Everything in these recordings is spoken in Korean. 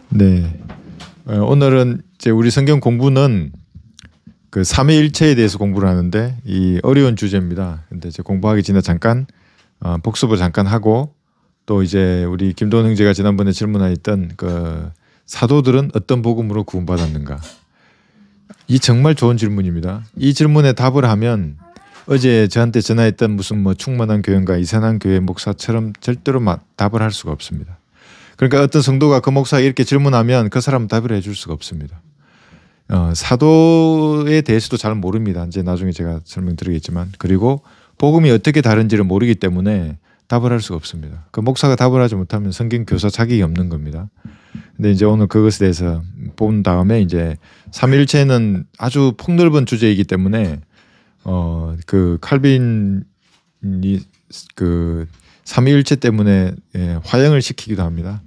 네. 오늘은 이제 우리 성경 공부는 그 삼위일체에 대해서 공부를 하는데 이 어려운 주제입니다. 근데 이제 공부하기 전에 잠깐 복습을 잠깐 하고 또 이제 우리 김도원 형제가 지난번에 질문하였던 그 사도들은 어떤 복음으로 구원받았는가? 이 정말 좋은 질문입니다. 이 질문에 답을 하면 어제 저한테 전화했던 무슨 뭐 충만한 교회인가 이산한 교회 목사처럼 절대로 답을 할 수가 없습니다. 그러니까 어떤 성도가 그 목사가 이렇게 질문하면 그 사람은 답을 해줄 수가 없습니다. 사도에 대해서도 잘 모릅니다. 이제 나중에 제가 설명드리겠지만, 그리고 복음이 어떻게 다른지를 모르기 때문에 답을 할 수가 없습니다. 그 목사가 답을 하지 못하면 성경 교사 자격이 없는 겁니다. 근데 이제 오늘 그것에 대해서 본 다음에 이제 삼위일체는 아주 폭넓은 주제이기 때문에 그 칼빈이 그 삼위일체 때문에 화형을 시키기도 합니다.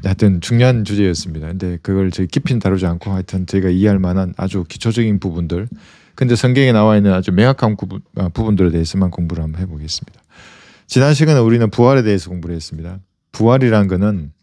하여튼 중요한 주제였습니다. 근데 그걸 저희 깊이는 다루지 않고 하여튼 저희가 이해할 만한 아주 기초적인 부분들, 근데 성경에 나와 있는 아주 명확한 부분들에 대해서만 공부를 한번 해보겠습니다. 지난 시간에 우리는 부활에 대해서 공부를 했습니다. 부활이란 거는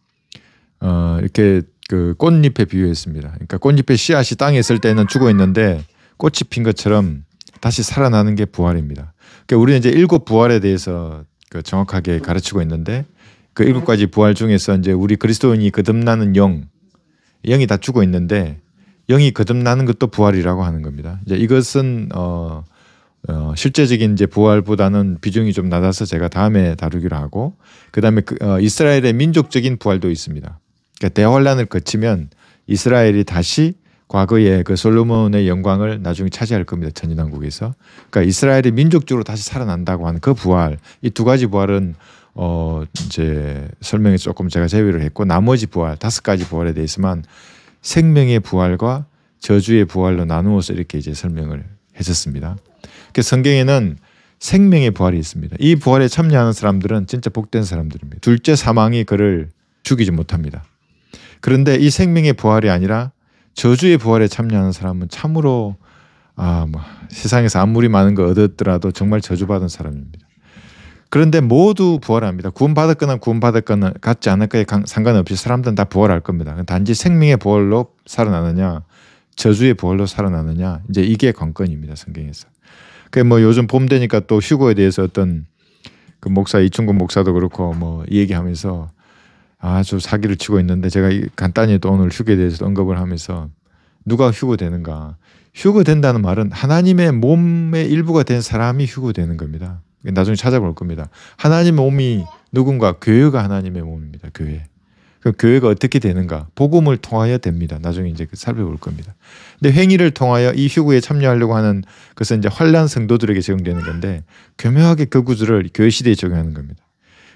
이렇게 그 꽃잎에 비유했습니다. 그러니까 꽃잎의 씨앗이 땅에 있을 때는 죽어 있는데 꽃이 핀 것처럼 다시 살아나는 게 부활입니다. 그러니까 우리는 이제 7 부활에 대해서 그 정확하게 가르치고 있는데 그 7가지 부활 중에서 이제 우리 그리스도인이 거듭나는 영이 다 죽어 있는데 영이 거듭나는 것도 부활이라고 하는 겁니다. 이제 이것은 실제적인 이제 부활보다는 비중이 좀 낮아서 제가 다음에 다루기로 하고, 그다음에 이스라엘의 민족적인 부활도 있습니다. 그러니까 대환란을 거치면 이스라엘이 다시 과거의 그 솔로몬의 영광을 나중에 차지할 겁니다. 천인왕국에서. 그러니까 이스라엘이 민족적으로 다시 살아난다고 하는 그 부활, 이 2가지 부활은 이제 설명에 조금 제가 제외를 했고, 나머지 부활 5가지 부활에 대해서만 생명의 부활과 저주의 부활로 나누어서 이렇게 이제 설명을 했었습니다. 그래서 성경에는 생명의 부활이 있습니다. 이 부활에 참여하는 사람들은 진짜 복된 사람들입니다. 둘째 사망이 그를 죽이지 못합니다. 그런데 이 생명의 부활이 아니라 저주의 부활에 참여하는 사람은 참으로 세상에서 아무리 많은 거 얻었더라도 정말 저주받은 사람입니다. 그런데 모두 부활합니다. 구원받았거나 구원받았거나 갖지 않을까에 상관없이 사람들은 다 부활할 겁니다. 단지 생명의 부활로 살아나느냐 저주의 부활로 살아나느냐, 이제 이게 관건입니다. 성경에서. 그 뭐 요즘 봄 되니까 또 휴거에 대해서 어떤 그 목사 이충근 목사도 그렇고 뭐 얘기하면서 아주 사기를 치고 있는데, 제가 간단히 또 오늘 휴거에 대해서 언급을 하면서 누가 휴거되는가? 휴거된다는 말은 하나님의 몸의 일부가 된 사람이 휴거되는 겁니다. 나중에 찾아볼 겁니다. 하나님의 몸이 누군가? 교회가 하나님의 몸입니다. 교회. 그 교회가 어떻게 되는가? 복음을 통하여 됩니다. 나중에 이제 살펴볼 겁니다. 근데 행위를 통하여 이 휴거에 참여하려고 하는 것은 이제 환난 성도들에게 적용되는 건데, 교묘하게 그 구조를 교회 시대에 적용하는 겁니다.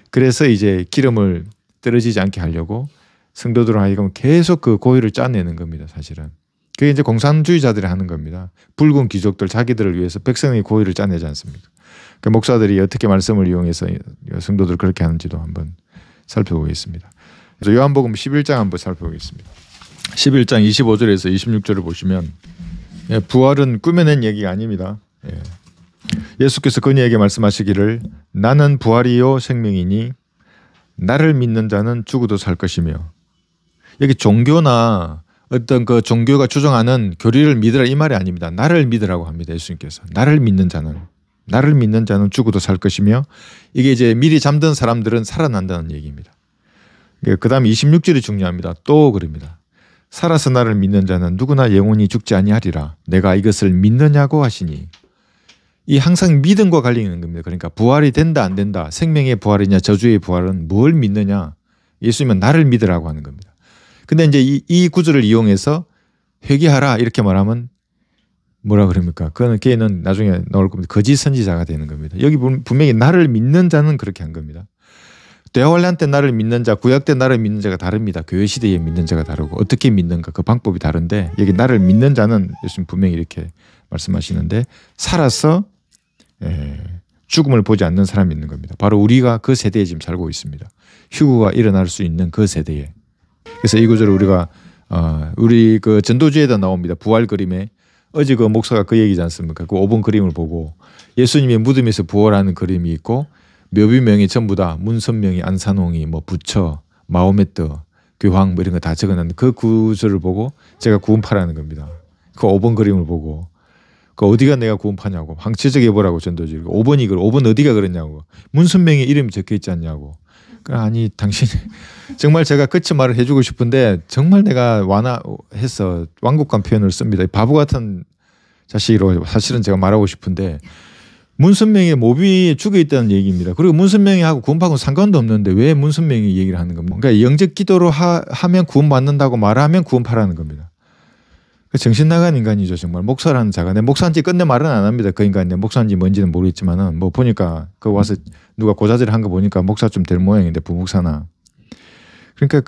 그래서 이제 기름을 떨어지지 않게 하려고 성도들 하여금 계속 그 고의를 짜내는 겁니다. 사실은 그게 이제 공산주의자들이 하는 겁니다. 붉은 귀족들 자기들을 위해서 백성의 고의를 짜내지 않습니까? 그 목사들이 어떻게 말씀을 이용해서 성도들 그렇게 하는지도 한번 살펴보겠습니다. 그래서 요한복음 11장 한번 살펴보겠습니다. 11장 25절에서 26절을 보시면 부활은 꾸며낸 얘기가 아닙니다. 예수께서 그녀에게 말씀하시기를 나는 부활이요 생명이니 나를 믿는 자는 죽어도 살 것이며, 여기 종교나 어떤 그 종교가 주장하는 교리를 믿으라 이 말이 아닙니다. 나를 믿으라고 합니다. 예수님께서 나를 믿는 자는 죽어도 살 것이며, 이게 이제 미리 잠든 사람들은 살아난다는 얘기입니다. 그 다음 26절이 중요합니다. 또 그럽니다. 살아서 나를 믿는 자는 누구나 영원히 죽지 아니하리라. 내가 이것을 믿느냐고 하시니, 이 항상 믿음과 갈리는 겁니다. 그러니까 부활이 된다 안 된다, 생명의 부활이냐 저주의 부활은 뭘 믿느냐, 예수님은 나를 믿으라고 하는 겁니다. 근데 이제 이 구절을 이용해서 회개하라 이렇게 말하면 뭐라 그럽니까? 그는 걔는 나중에 나올 겁니다. 거짓 선지자가 되는 겁니다. 여기 분명히 나를 믿는 자는 그렇게 한 겁니다. 대환란 때 나를 믿는 자, 구약 때 나를 믿는 자가 다릅니다. 교회 시대에 믿는 자가 다르고 어떻게 믿는가 그 방법이 다른데, 여기 나를 믿는 자는 예수님 분명히 이렇게 말씀하시는데, 살아서 죽음을 보지 않는 사람이 있는 겁니다. 바로 우리가 그 세대에 지금 살고 있습니다. 휴거가 일어날 수 있는 그 세대에. 그래서 이 구절을 우리가 우리 그 전도주에도 나옵니다. 부활 그림에 어제 그 목사가 그 얘기지 않습니까? 그 5번 그림을 보고 예수님의 무덤에서 부활하는 그림이 있고 묘비명이 전부 다 문선명이 안산홍이 뭐 부처 마호메트 교황 뭐 이런 거 다 적어놨는데 그 구절을 보고 제가 구원파라는 겁니다. 그 5번 그림을 보고 그 어디가 내가 구원파냐고 황치적 해보라고 전도지. 5번 이걸 5번 어디가 그랬냐고 문선명의 이름이 적혀 있지 않냐고. 아니 당신 정말 제가 끝이 말을 해주고 싶은데 정말 내가 완화해서 완곡한 표현을 씁니다. 바보 같은 자식으로 사실은 제가 말하고 싶은데 문선명의 모비에 죽어 있다는 얘기입니다. 그리고 문선명이하고 구원받고 상관도 없는데 왜 문선명이 얘기를 하는 겁니까? 그러니까 영적 기도로 하면 구원받는다고 말하면 구원파라는 겁니다. 정신 나간 인간이죠. 정말 목사라는 자가 내 목사인지 끝내 말은 안 합니다. 그 인간이 내 목사인지 뭔지는 모르겠지만은 뭐 보니까 그 와서 누가 고자질을 한 거 보니까 목사 좀 될 모양인데 부목사나. 그러니까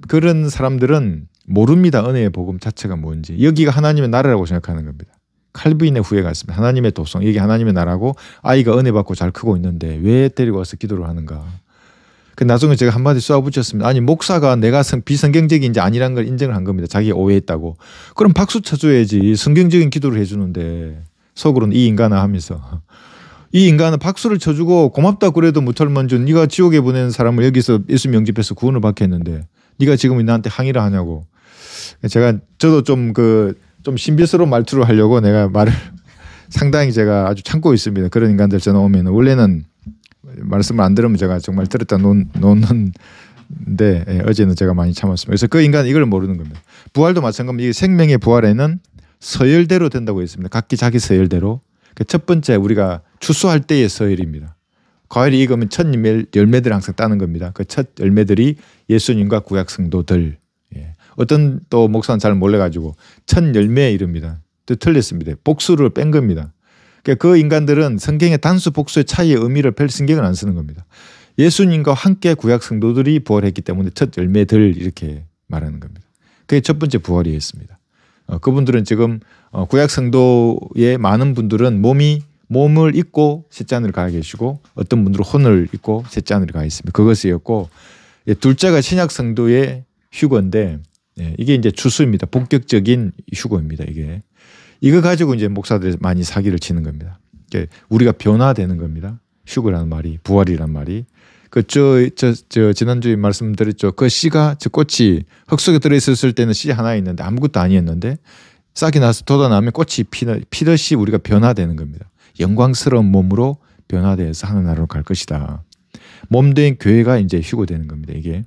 그런 사람들은 모릅니다. 은혜의 복음 자체가 뭔지. 여기가 하나님의 나라라고 생각하는 겁니다. 칼빈의 후예가 있습니다. 하나님의 도성. 여기 하나님의 나라고 아이가 은혜 받고 잘 크고 있는데 왜 데리고 와서 기도를 하는가. 그 나중에 제가 한마디 쏘아붙였습니다. 아니 목사가 내가 비성경적인지 아니라는 걸 인정을 한 겁니다. 자기가 오해했다고. 그럼 박수 쳐줘야지. 성경적인 기도를 해주는데 속으로는 이 인간아 하면서 이 인간은 박수를 쳐주고 고맙다 그래도 못할 만주 네가 지옥에 보낸 사람을 여기서 예수 영접해서 구원을 받게 했는데 네가 지금 나한테 항의를 하냐고. 저도 좀 신비스러운 말투를 하려고 내가 말을 상당히 제가 아주 참고 있습니다. 그런 인간들 전화 오면 원래는 말씀을 안 들으면 제가 정말 들었다 놓는데 어제는 제가 많이 참았습니다. 그래서 그 인간은 이걸 모르는 겁니다. 부활도 마찬가지입니다. 이 생명의 부활에는 서열대로 된다고 했습니다. 각기 자기 서열대로. 첫 번째 우리가 추수할 때의 서열입니다. 과일이 익으면 첫 열매들을 항상 따는 겁니다. 그 첫 열매들이 예수님과 구약 성도들. 어떤 또 목사는 잘 몰라가지고 첫 열매에 이릅니다. 또 틀렸습니다. 복수를 뺀 겁니다. 그 인간들은 성경의 단수 복수의 차이의 의미를 별 신경을 안 쓰는 겁니다. 예수님과 함께 구약 성도들이 부활했기 때문에 첫 열매들 이렇게 말하는 겁니다. 그게 첫 번째 부활이었습니다. 그분들은 지금 구약 성도의 많은 분들은 몸을 입고 셋째 하늘을 가 계시고 어떤 분들은 혼을 입고 셋째 하늘을 가 있습니다. 그것이었고 둘째가 신약 성도의 휴거인데 이게 이제 추수입니다. 본격적인 휴거입니다. 이거 가지고 이제 목사들이 많이 사기를 치는 겁니다. 우리가 변화되는 겁니다. 휴거라는 말이 부활이란 말이. 지난주에 말씀드렸죠. 그 씨가 저 꽃이 흙 속에 들어있었을 때는 씨 하나 있는데 아무것도 아니었는데 싹이 나서 돋아나면 꽃이 피듯이 우리가 변화되는 겁니다. 영광스러운 몸으로 변화돼서 하늘 나라로 갈 것이다. 몸된 교회가 이제 휴거되는 겁니다. 이게.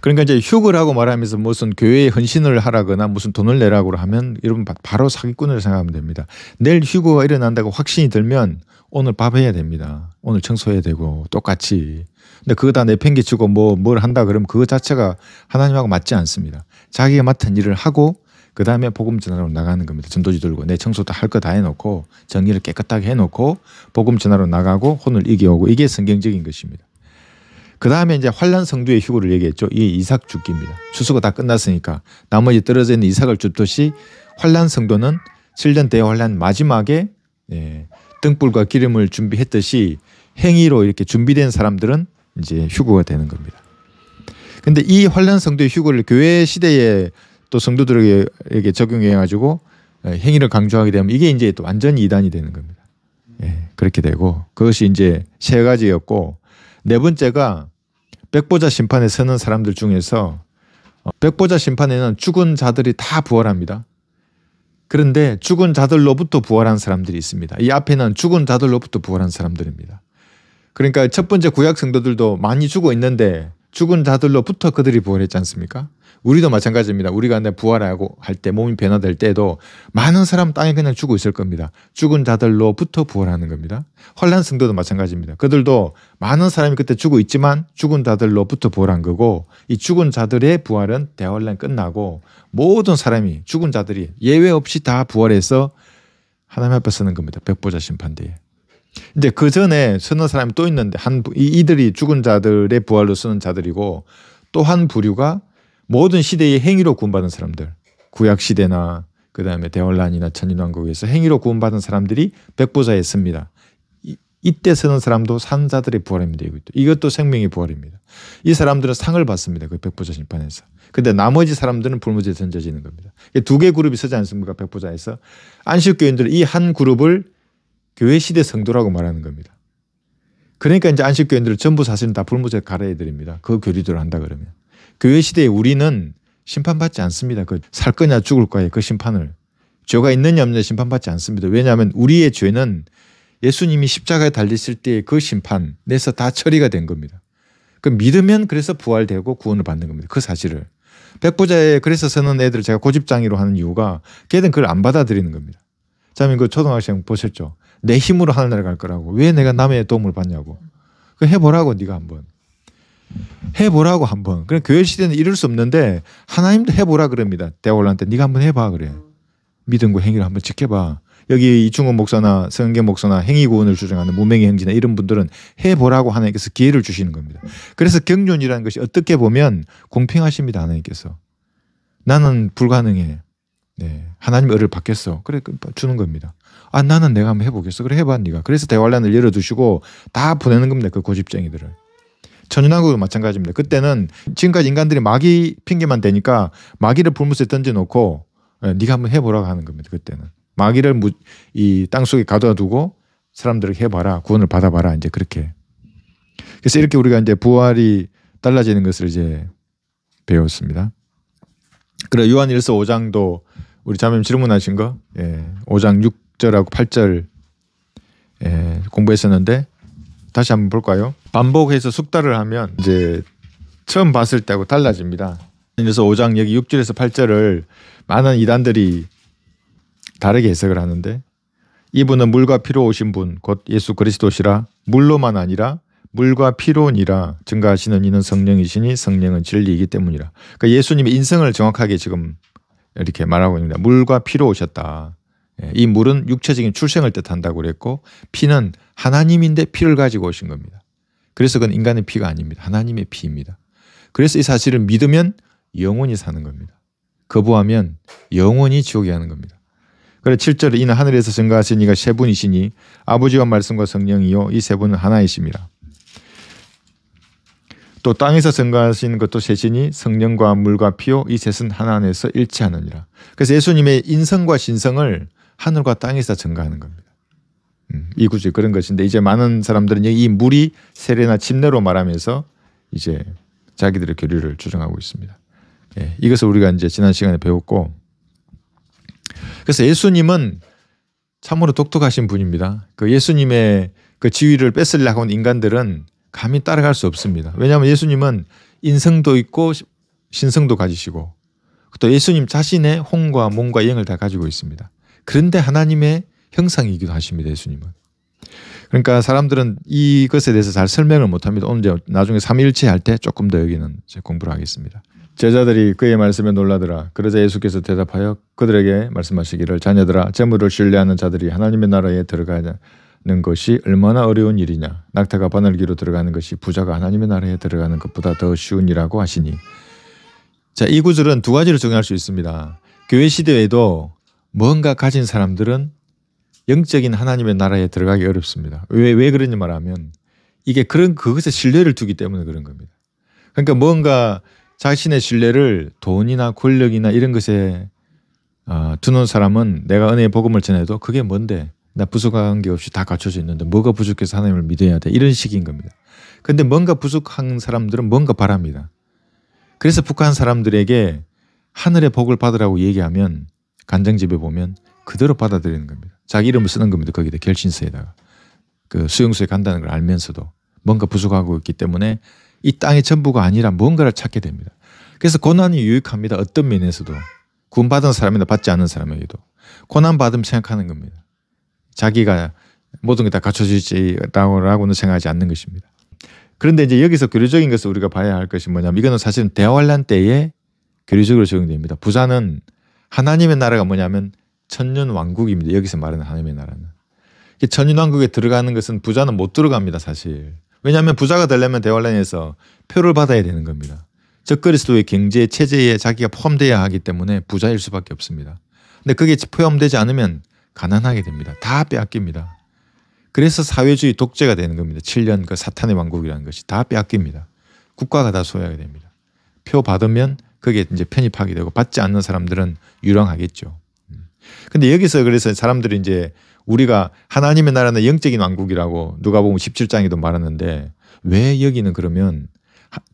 그러니까 이제 휴거라고 말하면서 무슨 교회에 헌신을 하라거나 무슨 돈을 내라고 하면 여러분 바로 사기꾼으로 생각하면 됩니다. 내일 휴거가 일어난다고 확신이 들면 오늘 밥 해야 됩니다. 오늘 청소해야 되고 똑같이. 근데 그거 다 내팽개치고 뭘 한다 그러면 그거 자체가 하나님하고 맞지 않습니다. 자기가 맡은 일을 하고 그 다음에 복음 전하러 나가는 겁니다. 전도지 들고 내 청소도 할 거 다 해놓고 정리를 깨끗하게 해놓고 복음 전하러 나가고 혼을 이겨오고 이게 성경적인 것입니다. 그 다음에 이제 환란 성도의 휴거를 얘기했죠. 이게 이삭 죽기입니다. 추수가 다 끝났으니까 나머지 떨어져 있는 이삭을 줍듯이 환란 성도는 7년 대환란 마지막에 등불과 기름을 준비했듯이 행위로 이렇게 준비된 사람들은 이제 휴거가 되는 겁니다. 근데 이 환란 성도의 휴거를 교회 시대에 또 성도들에게 적용해 가지고 행위를 강조하게 되면 이게 이제 또 완전히 이단이 되는 겁니다. 그렇게 되고 그것이 이제 세 가지였고 네 번째가 백보자 심판에 서는 사람들 중에서 백보자 심판에는 죽은 자들이 다 부활합니다. 그런데 죽은 자들로부터 부활한 사람들이 있습니다. 이 앞에는 죽은 자들로부터 부활한 사람들입니다. 그러니까 첫 번째 구약 성도들도 많이 죽어 있는데 죽은 자들로부터 그들이 부활했지 않습니까? 우리도 마찬가지입니다. 우리가 부활하고 할 때 몸이 변화될 때도 많은 사람 땅에 그냥 죽어 있을 겁니다. 죽은 자들로부터 부활하는 겁니다. 환란 성도도 마찬가지입니다. 그들도 많은 사람이 그때 죽어 있지만 죽은 자들로부터 부활한 거고 이 죽은 자들의 부활은 대환란 끝나고 모든 사람이 죽은 자들이 예외 없이 다 부활해서 하나님 앞에 서는 겁니다. 백보자 심판대에. 이제 그 전에 서는 사람이 또 있는데 이들이 죽은 자들의 부활로 서는 자들이고 또 한 부류가 모든 시대의 행위로 구원받은 사람들, 구약 시대나 그 다음에 대환란이나 천인왕국에서 행위로 구원받은 사람들이 백보자에 섭니다. 이때 서는 사람도 산 자들의 부활입니다. 이것도 생명의 부활입니다. 이 사람들은 상을 받습니다. 그 백보자 심판에서. 근데 나머지 사람들은 불무지에 던져지는 겁니다. 두 개 그룹이 서지 않습니까? 백보자에서. 안식교인들은 이 한 그룹을 교회 시대 성도라고 말하는 겁니다. 그러니까 이제 안식교인들을 전부 사실은 다 불무죄 가려야 드립니다. 그 교리대로 한다 그러면. 교회 시대에 우리는 심판받지 않습니다. 그 살 거냐 죽을 거야 그 심판을. 죄가 있느냐 없느냐 심판받지 않습니다. 왜냐하면 우리의 죄는 예수님이 십자가에 달리실 때의 그 심판에서 다 처리가 된 겁니다. 그 믿으면 그래서 부활되고 구원을 받는 겁니다. 그 사실을. 백부자에 그래서 서는 애들 제가 고집장이로 하는 이유가 걔는 그걸 안 받아들이는 겁니다. 자면 그 초등학생 보셨죠? 내 힘으로 하늘나라 갈 거라고. 왜 내가 남의 도움을 받냐고. 그 해보라고 네가 한번. 해보라고 한번. 그래 교회 시대는 이럴 수 없는데 하나님도 해보라 그럽니다. 대화올란때 네가 한번 해봐 그래. 믿음과 행위를 한번 지켜봐. 여기 이충원 목사나 성경 목사나 행위구원을 주장하는 무명의 형제나 이런 분들은 해보라고 하나님께서 기회를 주시는 겁니다. 그래서 경륜이라는 것이 어떻게 보면 공평하십니다. 하나님께서. 나는 불가능해. 네. 하나님의 은혜를 받겠어. 그래 주는 겁니다. 아 나는 내가 한번 해보겠어. 그래 해봐 네가. 그래서 대환란을 열어두시고 다 보내는 겁니다. 그 고집쟁이들을. 천연왕국도 마찬가지입니다. 그때는 지금까지 인간들이 마귀 핑계만 대니까 마귀를 불못에 던져놓고 네가 한번 해보라고 하는 겁니다. 그때는. 마귀를 이 땅속에 가둬 두고 사람들을 해봐라. 구원을 받아봐라. 이제 그렇게. 그래서 이렇게 우리가 이제 부활이 달라지는 것을 이제 배웠습니다. 그래 요한일서 5장도 우리 자매님 질문하신 거 5장 6절하고 8절 공부했었는데 다시 한번 볼까요? 반복해서 숙달을 하면 이제 처음 봤을 때하고 달라집니다. 그래서 5장 여기 6절에서 8절을 많은 이단들이 다르게 해석을 하는데 이분은 물과 피로 오신 분 곧 예수 그리스도시라 물로만 아니라 물과 피로니라 증거하시는 이는 성령이시니 성령은 진리이기 때문이라. 그러니까 예수님의 인성을 정확하게 지금 이렇게 말하고 있습니다. 물과 피로 오셨다. 이 물은 육체적인 출생을 뜻한다고 그랬고 피는 하나님인데 피를 가지고 오신 겁니다. 그래서 그건 인간의 피가 아닙니다. 하나님의 피입니다. 그래서 이 사실을 믿으면 영원히 사는 겁니다. 거부하면 영원히 지옥에 가는 겁니다. 그래 7절에 이는 하늘에서 증거하신 이가 세 분이시니 아버지와 말씀과 성령이요 이 세 분은 하나이십니다. 또 땅에서 증거하신 것도 셋이니 성령과 물과 피요 이 셋은 하나 안에서 일치하느니라. 그래서 예수님의 인성과 신성을 하늘과 땅에서 증거하는 겁니다. 이 구절이 그런 것인데 이제 많은 사람들은 이 물이 세례나 침례로 말하면서 이제 자기들의 교리를 주장하고 있습니다. 이것을 우리가 이제 지난 시간에 배웠고 그래서 예수님은 참으로 독특하신 분입니다. 그 예수님의 그 지위를 뺏으려고 하는 인간들은 감히 따라갈 수 없습니다. 왜냐하면 예수님은 인성도 있고 신성도 가지시고 또 예수님 자신의 혼과 몸과 영을 다 가지고 있습니다. 그런데 하나님의 형상이기도 하십니다. 예수님은. 그러니까 사람들은 이것에 대해서 잘 설명을 못합니다. 오늘 나중에 삼위일체 할 때 조금 더 여기는 공부를 하겠습니다. 제자들이 그의 말씀에 놀라더라. 그러자 예수께서 대답하여 그들에게 말씀하시기를 자녀들아 재물을 신뢰하는 자들이 하나님의 나라에 들어가는 것이 얼마나 어려운 일이냐. 낙타가 바늘기로 들어가는 것이 부자가 하나님의 나라에 들어가는 것보다 더 쉬운 일이라고 하시니. 자, 이 구절은 두 가지로 정의할 수 있습니다. 교회 시대에도 뭔가 가진 사람들은 영적인 하나님의 나라에 들어가기 어렵습니다. 왜 그러냐 말하면 이게 그것에 신뢰를 두기 때문에 그런 겁니다. 그러니까 뭔가 자신의 신뢰를 돈이나 권력이나 이런 것에 두는 사람은 내가 은혜의 복음을 전해도 그게 뭔데 나 부족한 게 없이 다 갖춰져 있는데 뭐가 부족해서 하나님을 믿어야 돼 이런 식인 겁니다. 그런데 뭔가 부족한 사람들은 뭔가 바랍니다. 그래서 북한 사람들에게 하늘의 복을 받으라고 얘기하면 간장집에 보면 그대로 받아들이는 겁니다. 자기 이름을 쓰는 겁니다. 거기다 결신서에다가 그 수용소에 간다는 걸 알면서도 뭔가 부족하고 있기 때문에 이 땅의 전부가 아니라 뭔가를 찾게 됩니다. 그래서 고난이 유익합니다. 어떤 면에서도 구원받은 사람이나 받지 않은 사람에게도 고난받으면 생각하는 겁니다. 자기가 모든 게 다 갖춰져 있다고는 생각하지 않는 것입니다. 그런데 이제 여기서 교리적인 것을 우리가 봐야 할 것이 뭐냐면 이거는 사실은 대환란 때에 교리적으로 적용됩니다. 부자는 하나님의 나라가 뭐냐면 천년왕국입니다. 여기서 말하는 하나님의 나라는. 천년왕국에 들어가는 것은 부자는 못 들어갑니다. 사실. 왜냐하면 부자가 되려면 대환란에서 표를 받아야 되는 겁니다. 적그리스도의 경제 체제에 자기가 포함되어야 하기 때문에 부자일 수밖에 없습니다. 근데 그게 포함되지 않으면 가난하게 됩니다. 다 빼앗깁니다. 그래서 사회주의 독재가 되는 겁니다. 7년 그 사탄의 왕국이라는 것이 다 빼앗깁니다. 국가가 다 소유하게 됩니다. 표 받으면 그게 이제 편입하게 되고 받지 않는 사람들은 유랑하겠죠. 근데 여기서 그래서 사람들이 이제 우리가 하나님의 나라는 영적인 왕국이라고 누가복음 17장에도 말하는데 왜 여기는 그러면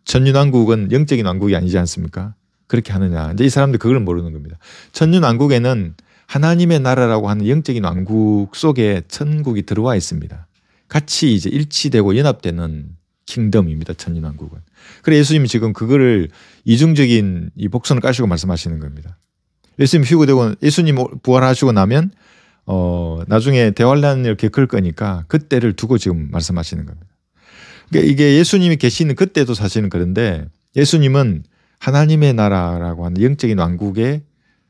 천년왕국은 영적인 왕국이 아니지 않습니까? 그렇게 하느냐. 이제 이 사람들 그걸 모르는 겁니다. 천년왕국에는 하나님의 나라라고 하는 영적인 왕국 속에 천국이 들어와 있습니다. 같이 이제 일치되고 연합되는 킹덤입니다. 천년왕국은. 그래서 예수님이 지금 그거를 이중적인 이 복선을 까시고 말씀하시는 겁니다. 예수님 휴거되고 예수님 부활하시고 나면 나중에 대환란을 겪을 거니까 그때를 두고 지금 말씀하시는 겁니다. 그러니까 이게 예수님이 계시는 그때도 사실은 그런데 예수님은 하나님의 나라라고 하는 영적인 왕국의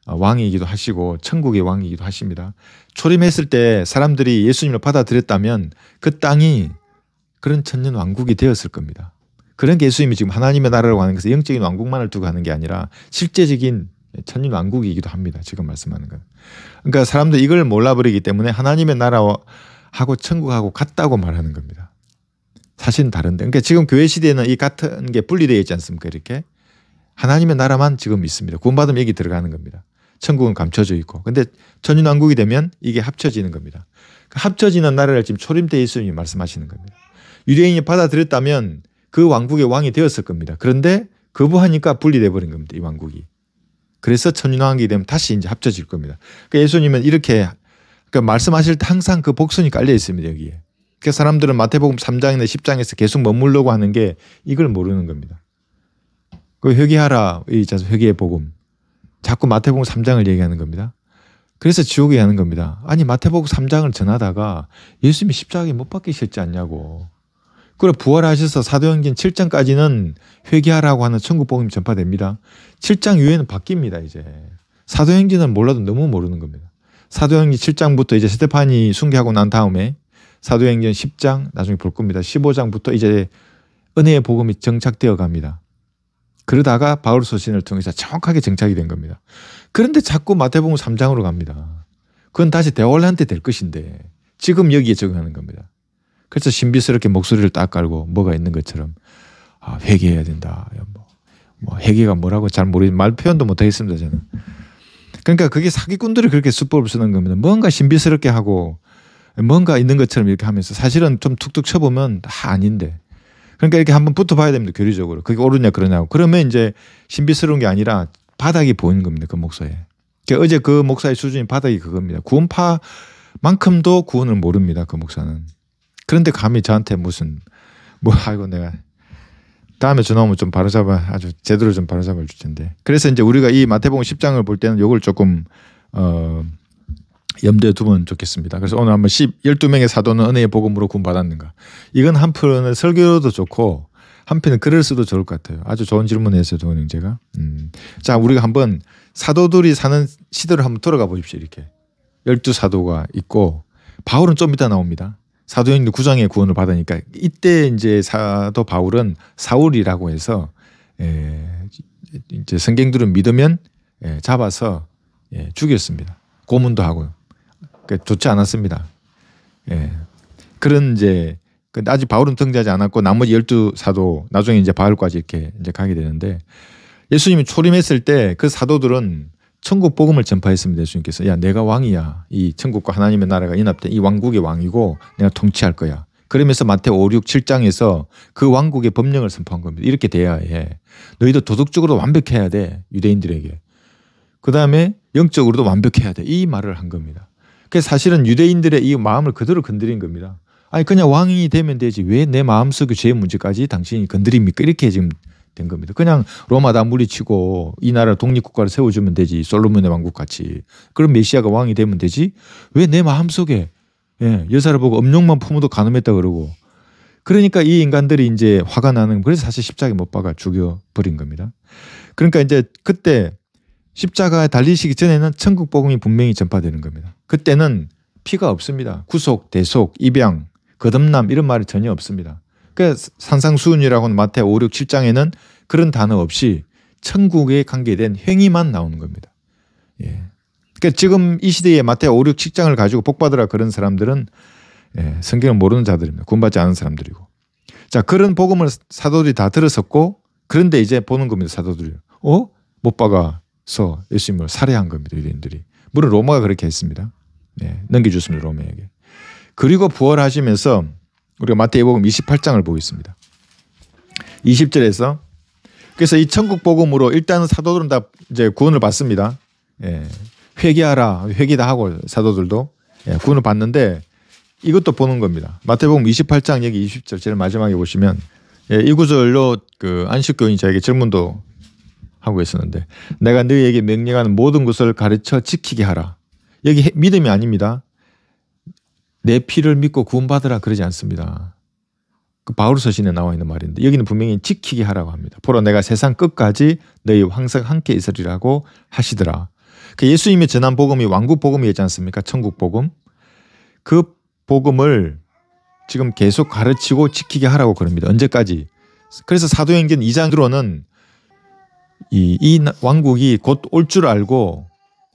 왕이기도 하시고 천국의 왕이기도 하십니다. 초림했을 때 사람들이 예수님을 받아들였다면 그 땅이 그런 천년 왕국이 되었을 겁니다. 그런 게 예수님이 지금 하나님의 나라라고 하는 것은 영적인 왕국만을 두고 하는 게 아니라 실제적인 천년 왕국이기도 합니다. 지금 말씀하는 건. 그러니까 사람들이 이걸 몰라버리기 때문에 하나님의 나라하고 천국하고 같다고 말하는 겁니다. 사실은 다른데. 그러니까 지금 교회 시대에는 이 같은 게 분리되어 있지 않습니까? 이렇게. 하나님의 나라만 지금 있습니다. 구원받으면 여기 들어가는 겁니다. 천국은 감춰져 있고. 근데 천년왕국이 되면 이게 합쳐지는 겁니다. 합쳐지는 나라를 지금 초림 때 예수님이 말씀하시는 겁니다. 유대인이 받아들였다면 그 왕국의 왕이 되었을 겁니다. 그런데 거부하니까 분리돼 버린 겁니다. 이 왕국이. 그래서 천년왕국이 되면 다시 이제 합쳐질 겁니다. 그러니까 예수님은 이렇게 말씀하실 때 항상 그 복선이 깔려 있습니다. 여기에. 그러니까 사람들은 마태복음 3장이나 10장에서 계속 머물려고 하는 게 이걸 모르는 겁니다. 그 회개하라, 이 회개의 복음. 자꾸 마태복음 3장을 얘기하는 겁니다. 그래서 지옥에 하는 겁니다. 아니 마태복음 3장을 전하다가 예수님이 십자가에 못 박히셨지 않냐고. 그리고 부활하셔서 사도행전 7장까지는 회개하라고 하는 천국 복음이 전파됩니다. 7장 이후에는 바뀝니다. 이제 사도행전은 몰라도 너무 모르는 겁니다. 사도행전 7장부터 이제 스데반이 숭배하고 난 다음에 사도행전 10장 나중에 볼 겁니다. 15장부터 이제 은혜의 복음이 정착되어 갑니다. 그러다가 바울 서신을 통해서 정확하게 정착이 된 겁니다. 그런데 자꾸 마태복음 3장으로 갑니다. 그건 다시 대환란 때 될 것인데 지금 여기에 적용하는 겁니다. 그래서 신비스럽게 목소리를 딱 깔고 뭐가 있는 것처럼 회개해야 된다. 뭐 회개가 뭐라고 잘 모르겠는데 말 표현도 못하겠습니다. 저는. 그러니까 그게 사기꾼들이 그렇게 수법을 쓰는 겁니다. 뭔가 신비스럽게 하고 뭔가 있는 것처럼 이렇게 하면서 사실은 좀 툭툭 쳐보면 다 아닌데. 그러니까 이렇게 한번 붙어봐야 됩니다. 교리적으로. 그게 옳으냐 그러냐고. 그러면 이제 신비스러운 게 아니라 바닥이 보이는 겁니다. 그 목사에. 그러니까 어제 그 목사의 수준이 바닥이 그겁니다. 구원파만큼도 구원을 모릅니다. 그 목사는. 그런데 감히 저한테 무슨 아이고 내가 다음에 전화 오면 좀 바로잡아 아주 제대로 좀 바로잡아 줄 텐데. 그래서 이제 우리가 이 마태복음 10장을 볼 때는 이걸 조금 염두에 두면 좋겠습니다. 그래서 오늘 한번 12명의 사도는 은혜의 복음으로 구원받았는가. 이건 한편은 설교도 좋고 한편은 글을 써도 좋을 것 같아요. 아주 좋은 질문이었어요. 동원 형제가. 자 우리가 한번 사도들이 사는 시대를 한번 돌아가 보십시오. 이렇게 12사도가 있고 바울은 좀 이따 나옵니다. 사도행전 9장의 구원을 받으니까 이때 이제 사도 바울은 사울이라고 해서 이제 성경들을 믿으면 잡아서 죽였습니다. 고문도 하고요. 그러니까 좋지 않았습니다. 그런 이제 아직 바울은 등장하지 않았고 나머지 12사도 나중에 이제 바울까지 이렇게 이제 가게 되는데 예수님이 초림했을 때 그 사도들은 천국 복음을 전파했습니다. 예수님께서 야 내가 왕이야. 이 천국과 하나님의 나라가 연합된 이 왕국의 왕이고 내가 통치할 거야. 그러면서 마태 5, 6, 7장에서 그 왕국의 법령을 선포한 겁니다. 이렇게 돼야 해. 너희도 도덕적으로 완벽해야 돼. 유대인들에게. 그다음에 영적으로도 완벽해야 돼. 이 말을 한 겁니다. 그래서 사실은 유대인들의 이 마음을 그대로 건드린 겁니다. 아니 그냥 왕이 되면 되지. 왜 내 마음속의 죄 문제까지 당신이 건드립니까? 이렇게 지금 된 겁니다. 그냥 로마 다 물리치고 이 나라 독립국가를 세워주면 되지. 솔로몬의 왕국 같이. 그럼 메시아가 왕이 되면 되지. 왜 내 마음속에 여자를 보고 음욕만 품어도 간음했다 그러고. 그러니까 이 인간들이 이제 화가 나는 그래서 사실 십자가에 못 박아 죽여버린 겁니다. 그러니까 이제 그때 십자가에 달리시기 전에는 천국 복음이 분명히 전파되는 겁니다. 그때는 피가 없습니다. 구속, 대속, 입양, 거듭남 이런 말이 전혀 없습니다. 그러니까 산상수훈이라고 하는 마태 5, 6, 7장에는 그런 단어 없이 천국에 관계된 행위만 나오는 겁니다. 그러니까 지금 이 시대에 마태 5, 6, 7장을 가지고 복받으라 그런 사람들은 성경을 모르는 자들입니다. 구원받지 않은 사람들이고. 자 그런 복음을 사도들이 다 들었었고 그런데 이제 보는 겁니다. 사도들이. 못 박아서 예수님을 살해한 겁니다. 유대인들이. 물론 로마가 그렇게 했습니다. 넘겨줬습니다. 로마에게. 그리고 부활하시면서 우리가 마태복음 28장을 보고 있습니다. 20절에서 그래서 이 천국 복음으로 일단은 사도들은 다 이제 구원을 받습니다. 회개하라, 회개다 하고 사도들도 구원을 받는데 이것도 보는 겁니다. 마태복음 28장 여기 20절 제일 마지막에 보시면 이 구절로 그 안식교인이 저에게 질문도 하고 있었는데 내가 너희에게 명령하는 모든 것을 가르쳐 지키게 하라. 여기 믿음이 아닙니다. 내 피를 믿고 구원받으라 그러지 않습니다. 그 바울 서신에 나와 있는 말인데 여기는 분명히 지키게 하라고 합니다. 보라 내가 세상 끝까지 너희와 항상 함께 있으리라고 하시더라. 그 예수님이 전한 복음이 왕국 복음이었지 않습니까? 천국 복음. 그 복음을 지금 계속 가르치고 지키게 하라고 그럽니다. 언제까지? 그래서 사도행전 2장으로는 이 왕국이 곧 올 줄 알고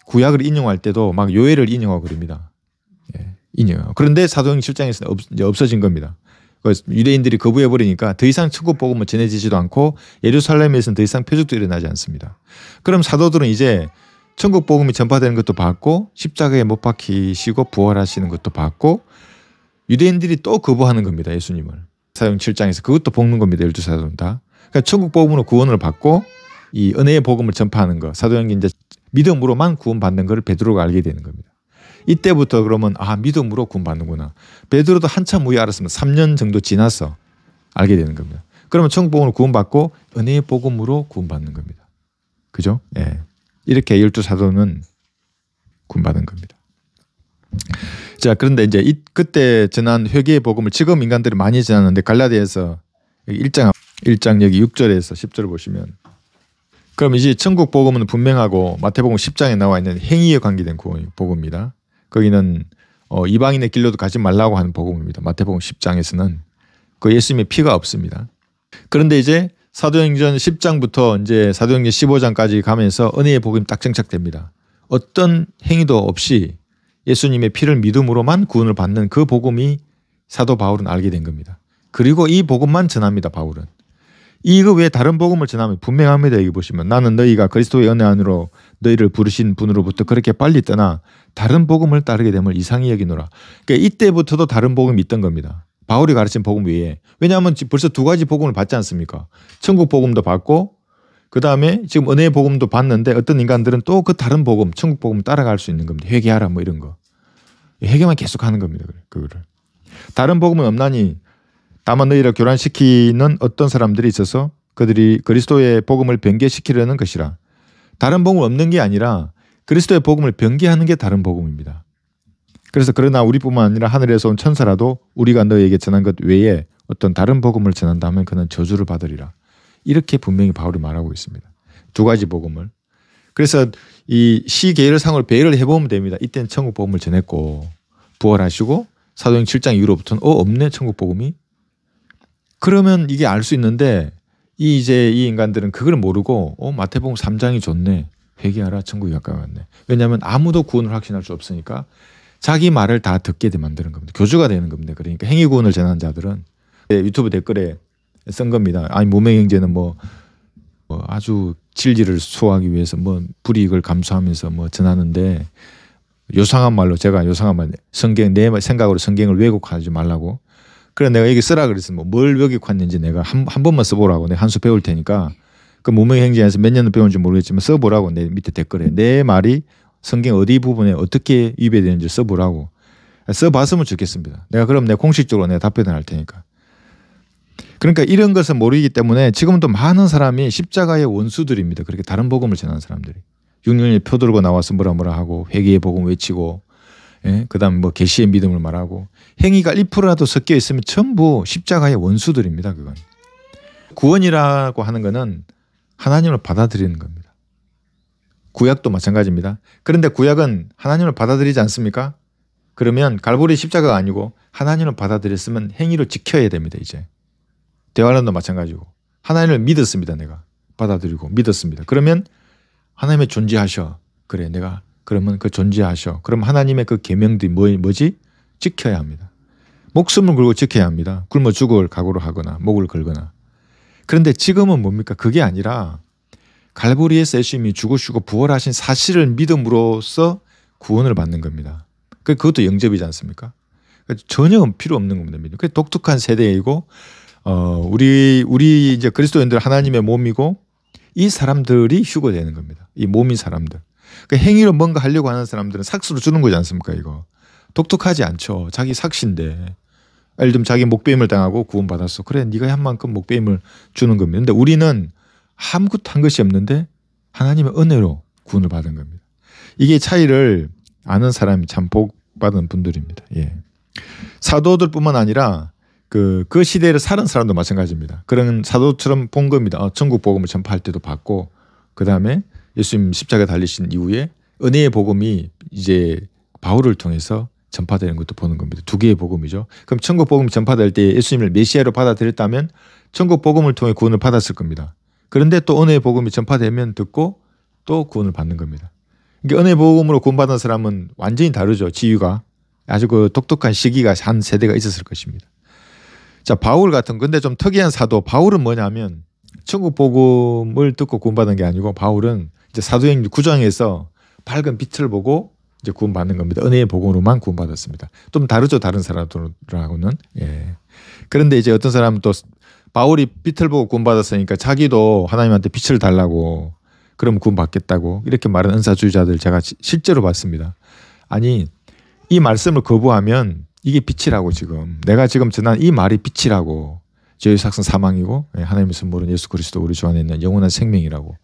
구약을 인용할 때도 막 요엘을 인용하고 그럽니다. 인용해요. 그런데 사도행전 7장에서는 이제 없어진 겁니다. 유대인들이 거부해버리니까 더 이상 천국 복음은 전해지지도 않고 예루살렘에서는 더 이상 표적도 일어나지 않습니다. 그럼 사도들은 이제 천국 복음이 전파되는 것도 봤고 십자가에 못 박히시고 부활하시는 것도 봤고 유대인들이 또 거부하는 겁니다. 예수님을. 사도행전 7장에서 그것도 볶는 겁니다. 12사도는 다. 그러니까 천국 복음으로 구원을 받고 이 은혜의 복음을 전파하는 거. 사도행전 이제 믿음으로만 구원받는 것을 베드로가 알게 되는 겁니다. 이때부터 그러면 믿음으로 구원받는구나. 베드로도 한참 후에 알았으면 3년 정도 지나서 알게 되는 겁니다. 그러면 천국 복음으로 구원받고 은혜의 복음으로 구원받는 겁니다. 그죠? 이렇게 12사도는 구원받은 겁니다. 자, 그런데 이제 그때 전한 회개의 복음을 지금 인간들이 많이 전하는데 갈라디아서 1장 여기 6절에서 10절을 보시면 그럼 이제 천국 복음은 분명하고 마태복음 10장에 나와 있는 행위에 관계된 복음입니다. 거기는 이방인의 길로도 가지 말라고 하는 복음입니다. 마태복음 10장에서는 그 예수님의 피가 없습니다. 그런데 이제 사도행전 10장부터 이제 사도행전 15장까지 가면서 은혜의 복음이 딱 정착됩니다. 어떤 행위도 없이 예수님의 피를 믿음으로만 구원을 받는 그 복음이 사도 바울은 알게 된 겁니다. 그리고 이 복음만 전합니다. 바울은. 이거 외에 다른 복음을 전하면 분명합니다. 여기 보시면 나는 너희가 그리스도의 은혜 안으로 너희를 부르신 분으로부터 그렇게 빨리 떠나 다른 복음을 따르게 되면 이상히 여기노라. 그러니까 이때부터도 다른 복음이 있던 겁니다. 바울이 가르친 복음 외에. 왜냐하면 벌써 두 가지 복음을 받지 않습니까? 천국 복음도 받고 그 다음에 지금 은혜의 복음도 받는데 어떤 인간들은 또 그 다른 복음, 천국 복음 따라갈 수 있는 겁니다. 회개하라 뭐 이런 거. 회개만 계속 하는 겁니다. 그거를. 다른 복음은 없나니 다만 너희를 교란시키는 어떤 사람들이 있어서 그들이 그리스도의 복음을 변개시키려는 것이라. 다른 복음 없는 게 아니라 그리스도의 복음을 변개하는 게 다른 복음입니다. 그래서 그러나 우리뿐만 아니라 하늘에서 온 천사라도 우리가 너희에게 전한 것 외에 어떤 다른 복음을 전한다면 그는 저주를 받으리라. 이렇게 분명히 바울이 말하고 있습니다. 두 가지 복음을. 그래서 이 시계열상을 배열을 해보면 됩니다. 이때는 천국 복음을 전했고 부활하시고 사도행전 7장 이후로부터는 없네 천국 복음이. 그러면 이게 알 수 있는데 이제 이 인간들은 그걸 모르고 마태복음 3장이 좋네. 회개하라 천국이 가까이 왔네. 왜냐하면 아무도 구원을 확신할 수 없으니까 자기 말을 다 듣게 만드는 겁니다. 교주가 되는 겁니다. 그러니까 행위구원을 전하는 자들은 유튜브 댓글에 쓴 겁니다. 아니 무명행제는 뭐 아주 진리를 수호하기 위해서 불이익을 감수하면서 전하는데 요상한 말로 제가 요상한 말 성경 내 생각으로 성경을 왜곡하지 말라고. 그래 내가 여기 쓰라 그랬어. 뭘 왜곡했는지 내가 한 번만 써보라고. 내가 한 수 배울 테니까 그 무명행제에서 몇 년을 배운지 모르겠지만 써보라고. 내 밑에 댓글에 내 말이 성경 어디 부분에 어떻게 위배되는지 써보라고. 써봤으면 좋겠습니다. 내가 공식적으로 내가 답변을 할 테니까. 그러니까 이런 것을 모르기 때문에 지금도 많은 사람이 십자가의 원수들입니다. 그렇게 다른 복음을 전하는 사람들이 6년에 표 들고 나와서 뭐라 하고 회개의 복음 외치고 그다음 계시의 믿음을 말하고 행위가 1%라도 섞여 있으면 전부 십자가의 원수들입니다. 그건 구원이라고 하는 거는 하나님을 받아들이는 겁니다. 구약도 마찬가지입니다. 그런데 구약은 하나님을 받아들이지 않습니까? 그러면 갈보리 십자가가 아니고 하나님을 받아들였으면 행위로 지켜야 됩니다. 이제 대화론도 마찬가지고 하나님을 믿었습니다. 내가 받아들이고 믿었습니다. 그러면 하나님의 존재하셔. 그래 내가 그러면 그 존재하셔. 그럼 하나님의 그 계명들이 뭐지? 지켜야 합니다. 목숨을 걸고 지켜야 합니다. 굶어 죽을 각오로 하거나 목을 걸거나. 그런데 지금은 뭡니까? 그게 아니라 갈보리에서 예수님이 죽으시고 부활하신 사실을 믿음으로써 구원을 받는 겁니다. 그것도 영접이지 않습니까? 전혀 필요 없는 겁니다. 그 독특한 세대이고 우리 이제 그리스도인들 하나님의 몸이고 이 사람들이 휴거되는 겁니다. 이 몸인 사람들. 그 행위로 뭔가 하려고 하는 사람들은 삭스로 주는 거지 않습니까? 이거 독특하지 않죠. 자기 삭신데 예를 들면 자기 목배임을 당하고 구원받았어. 그래 네가 한 만큼 목배임을 주는 겁니다. 근데 우리는 아무것도 한 것이 없는데 하나님의 은혜로 구원을 받은 겁니다. 이게 차이를 아는 사람이 참 복받은 분들입니다. 예. 사도들뿐만 아니라 그 시대를 사는 사람도 마찬가지입니다. 그런 사도처럼 본 겁니다. 천국 복음을 전파할 때도 받고 그 다음에 예수님 십자가 달리신 이후에 은혜의 복음이 이제 바울을 통해서 전파되는 것도 보는 겁니다. 두 개의 복음이죠. 그럼 천국 복음이 전파될 때 예수님을 메시아로 받아들였다면 천국 복음을 통해 구원을 받았을 겁니다. 그런데 또 은혜의 복음이 전파되면 듣고 또 구원을 받는 겁니다. 그러니까 은혜의 복음으로 구원받은 사람은 완전히 다르죠. 지위가. 아주 그 독특한 시기가 한 세대가 있었을 것입니다. 자, 바울 같은 근데 좀 특이한 사도 바울은 뭐냐면 천국 복음을 듣고 구원받은 게 아니고 바울은 이제 사도행전 9장에서 밝은 빛을 보고 이제 구원받는 겁니다. 은혜의 복음으로만 구원받았습니다. 좀 다르죠. 다른 사람들하고는. 예. 그런데 이제 어떤 사람은 또 바울이 빛을 보고 구원받았으니까 자기도 하나님한테 빛을 달라고 그럼 구원받겠다고 이렇게 말하는 은사주의자들 제가 실제로 봤습니다. 아니 이 말씀을 거부하면 이게 빛이라고 지금 내가 지금 전한 이 말이 빛이라고 죄의 삭은 사망이고 하나님의 선물은 예수 그리스도 우리 주 안에 있는 영원한 생명이라고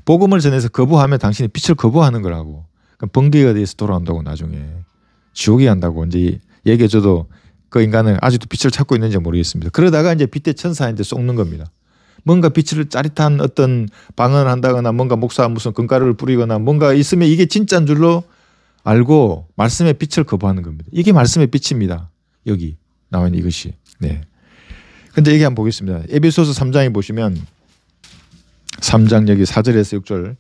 복음을 전해서 거부하면 당신이 빛을 거부하는 거라고 번개가 돼서 돌아온다고 나중에 지옥에 간다고 이제 얘기해줘도 그 인간은 아직도 빛을 찾고 있는지 모르겠습니다. 그러다가 이제 빛의 천사한테 쏟는 겁니다. 뭔가 빛을 짜릿한 어떤 방언을 한다거나 뭔가 목사 무슨 금가루를 뿌리거나 뭔가 있으면 이게 진짜인 줄로 알고 말씀의 빛을 거부하는 겁니다. 이게 말씀의 빛입니다. 여기 나와 있는 이것이. 네. 근데 얘기 한번 보겠습니다. 에베소서 3장에 보시면 3장 여기 4절에서 6절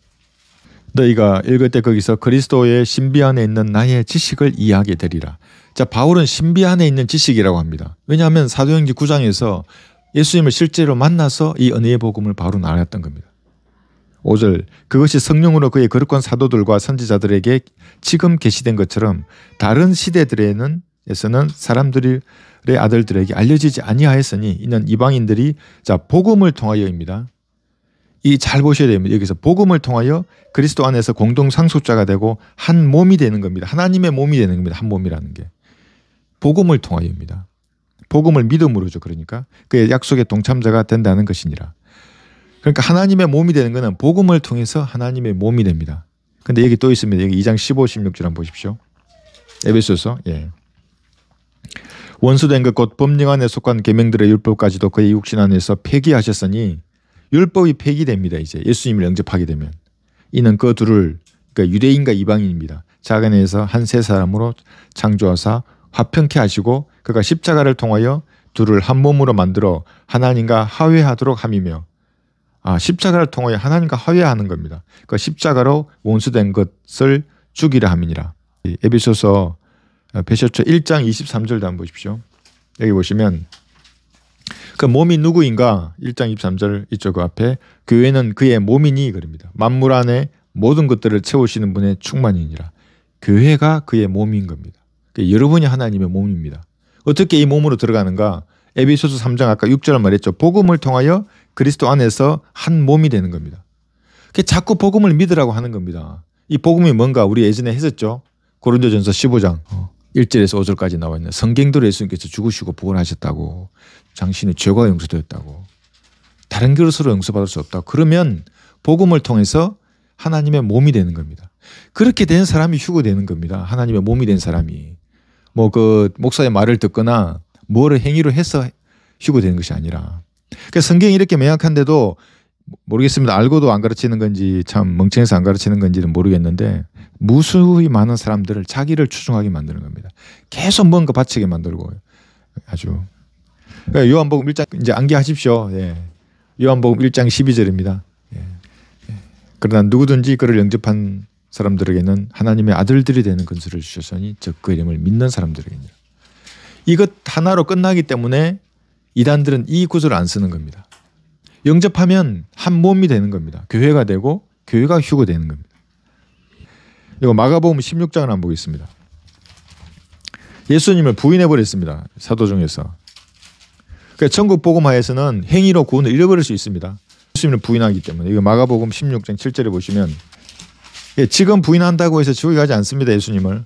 너희가 읽을 때 거기서 그리스도의 신비 안에 있는 나의 지식을 이해하게 되리라. 자, 바울은 신비 안에 있는 지식이라고 합니다. 왜냐하면 사도행전 9장에서 예수님을 실제로 만나서 이 은혜의 복음을 바울은 알았던 겁니다. 5절 그것이 성령으로 그의 거룩한 사도들과 선지자들에게 지금 계시된 것처럼 다른 시대들에서는 사람들의 아들들에게 알려지지 아니하였으니 이는 이방인들이 자 복음을 통하여입니다. 이 잘 보셔야 됩니다. 여기서 복음을 통하여 그리스도 안에서 공동 상속자가 되고 한 몸이 되는 겁니다. 하나님의 몸이 되는 겁니다. 한 몸이라는 게 복음을 통하여입니다. 복음을 믿음으로죠. 그러니까 그의 약속의 동참자가 된다는 것이니라. 그러니까 하나님의 몸이 되는 것은 복음을 통해서 하나님의 몸이 됩니다. 근데 여기 또 있습니다. 여기 2장 15, 16절 한번 보십시오. 에베소서. 예. 원수된 것 곧 법령 안에 속한 계명들의 율법까지도 그의 육신 안에서 폐기하셨으니 율법이 폐기됩니다. 이제 예수님을 영접하게 되면 이는 그 둘을 그러니까 유대인과 이방인입니다. 자기네에서 한 세 사람으로 창조하사 화평케 하시고 그가 십자가를 통하여 둘을 한 몸으로 만들어 하나님과 화해하도록 함이며 십자가를 통하여 하나님과 화해하는 겁니다. 그 십자가로 원수된 것을 죽이려 함이니라. 에베소서 베셔처 1장 23절도 한번 보십시오. 여기 보시면 그 몸이 누구인가 1장 23절 이쪽 그 앞에 교회는 그의 몸이니 그럽니다. 만물 안에 모든 것들을 채우시는 분의 충만이니라. 교회가 그의 몸인 겁니다. 여러분이 하나님의 몸입니다. 어떻게 이 몸으로 들어가는가? 에베소서 3장 아까 6절 말했죠. 복음을 통하여 그리스도 안에서 한 몸이 되는 겁니다. 자꾸 복음을 믿으라고 하는 겁니다. 이 복음이 뭔가 우리 예전에 했었죠. 고린도전서 15장 1절에서 5절까지 나와 있는 성경대로 예수님께서 죽으시고 부활하셨다고 당신의 죄가 용서되었다고 다른 것으로 용서받을 수 없다. 그러면 복음을 통해서 하나님의 몸이 되는 겁니다. 그렇게 된 사람이 휴거되는 겁니다. 하나님의 몸이 된 사람이 뭐 그 목사의 말을 듣거나 뭐를 행위로 해서 휴거되는 것이 아니라 그러니까 성경이 이렇게 명확한데도 모르겠습니다. 알고도 안 가르치는 건지 참 멍청해서 안 가르치는 건지는 모르겠는데 무수히 많은 사람들을 자기를 추종하게 만드는 겁니다. 계속 뭔가 바치게 만들고 아주 그러니까 요한복음 1장 이제 암기하십시오. 예. 요한복음 1장 12절입니다. 예. 그러나 누구든지 그를 영접한 사람들에게는 하나님의 아들들이 되는 근수를 주셨으니 즉 그 이름을 믿는 사람들에게니라. 이것 하나로 끝나기 때문에 이단들은 이 구절을 안 쓰는 겁니다. 영접하면 한 몸이 되는 겁니다. 교회가 되고 교회가 휴거되는 겁니다. 이거 마가복음 16장을 한번 보겠습니다. 예수님을 부인해 버렸습니다. 사도 중에서. 그러니까 천국 복음화에서는 행위로 구원을 잃어버릴 수 있습니다. 예수님을 부인하기 때문에. 이거 마가복음 16장 7절에 보시면 지금 부인한다고 해서 지옥에 가지 않습니다. 예수님을.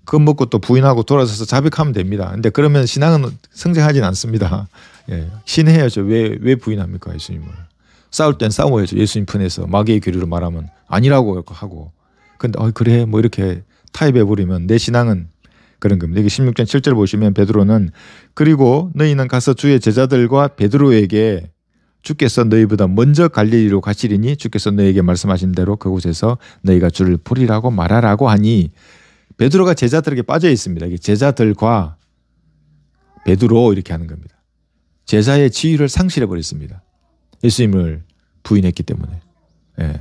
그것 먹고 또 부인하고 돌아서서 자백하면 됩니다. 근데 그러면 신앙은 성장하진 않습니다. 예, 신해야죠. 왜 부인합니까? 예수님을. 싸울 땐 싸워야죠. 예수님 편에서 마귀의 교리로 말하면 아니라고 하고. 근데 그래 뭐 이렇게 타협해버리면 내 신앙은 그런 겁니다. 여기 16장 7절 보시면 베드로는 그리고 너희는 가서 주의 제자들과 베드로에게 주께서 너희보다 먼저 갈릴리로 가시리니 주께서 너희에게 말씀하신 대로 그곳에서 너희가 주를 보리라고 말하라고 하니 베드로가 제자들에게 빠져 있습니다. 제자들과 베드로 이렇게 하는 겁니다. 제자의 지위를 상실해 버렸습니다. 예수님을 부인했기 때문에. 예.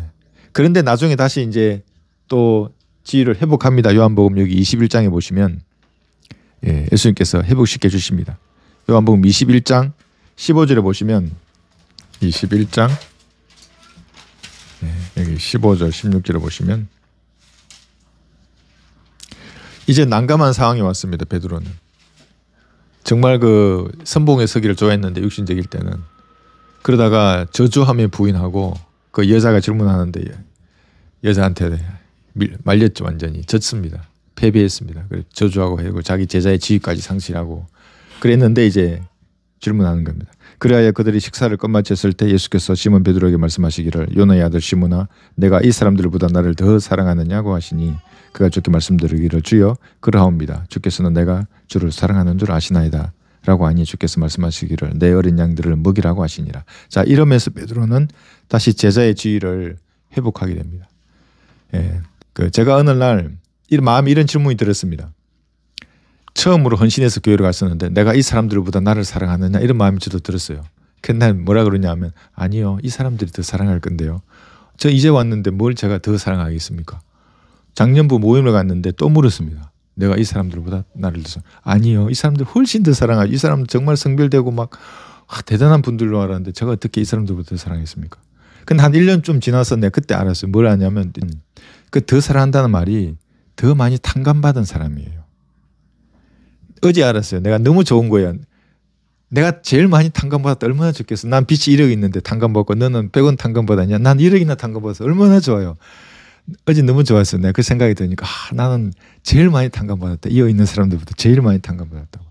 그런데 나중에 다시 이제 또 지위를 회복합니다. 요한복음 여기 21장에 보시면 예수님께서 회복시켜 주십니다. 요한복음 21장 15절에 보시면 21장 여기 15절 16절에 보시면 이제 난감한 상황이 왔습니다. 베드로는 정말 그 선봉에 서기를 좋아했는데 육신적일 때는 그러다가 저주하며 부인하고 그 여자가 질문하는데 여자한테 말렸죠. 완전히 졌습니다. 패배했습니다. 그래서 저주하고 해고 자기 제자의 지위까지 상실하고 그랬는데 이제 질문하는 겁니다. 그래야 그들이 식사를 끝마쳤을 때 예수께서 시몬 베드로에게 말씀하시기를 요나의 아들 시몬아 내가 이 사람들보다 나를 더 사랑하느냐고 하시니 그가 주께 말씀드리기를 주여 그러하옵니다. 주께서는 내가 주를 사랑하는 줄 아시나이다 라고 하니 주께서 말씀하시기를 내 어린 양들을 먹이라고 하시니라. 자 이러면서 베드로는 다시 제자의 지위를 회복하게 됩니다. 예, 제가 어느 날 마음에 이런 질문이 들었습니다. 처음으로 헌신해서 교회를 갔었는데 내가 이 사람들보다 나를 사랑하느냐 이런 마음이 저도 들었어요. 근데 난 뭐라 그러냐면 아니요 이 사람들이 더 사랑할 건데요. 저 이제 왔는데 뭘 제가 더 사랑하겠습니까? 작년부 모임을 갔는데 또 물었습니다. 내가 이 사람들보다 나를 더 아니요 이 사람들 훨씬 더 사랑하죠. 이 사람들 정말 성별되고 막 대단한 분들로 알았는데 제가 어떻게 이 사람들보다 더 사랑했습니까? 근데 한 1년 좀 지나서 내가 그때 알았어요. 뭘 아냐면 그 더 사랑한다는 말이 더 많이 탕감받은 사람이에요. 어제 알았어요. 내가 너무 좋은 거야. 내가 제일 많이 탕감받았다. 얼마나 좋겠어. 난 빚이 1억 있는데 탕감받고 너는 100원 탕감받았냐. 난 1억이나 탕감받아서 얼마나 좋아요. 어제 너무 좋았어요. 내가 그 생각이 드니까 나는 제일 많이 탕감받았다. 이어 있는 사람들보다 제일 많이 탕감받았다고.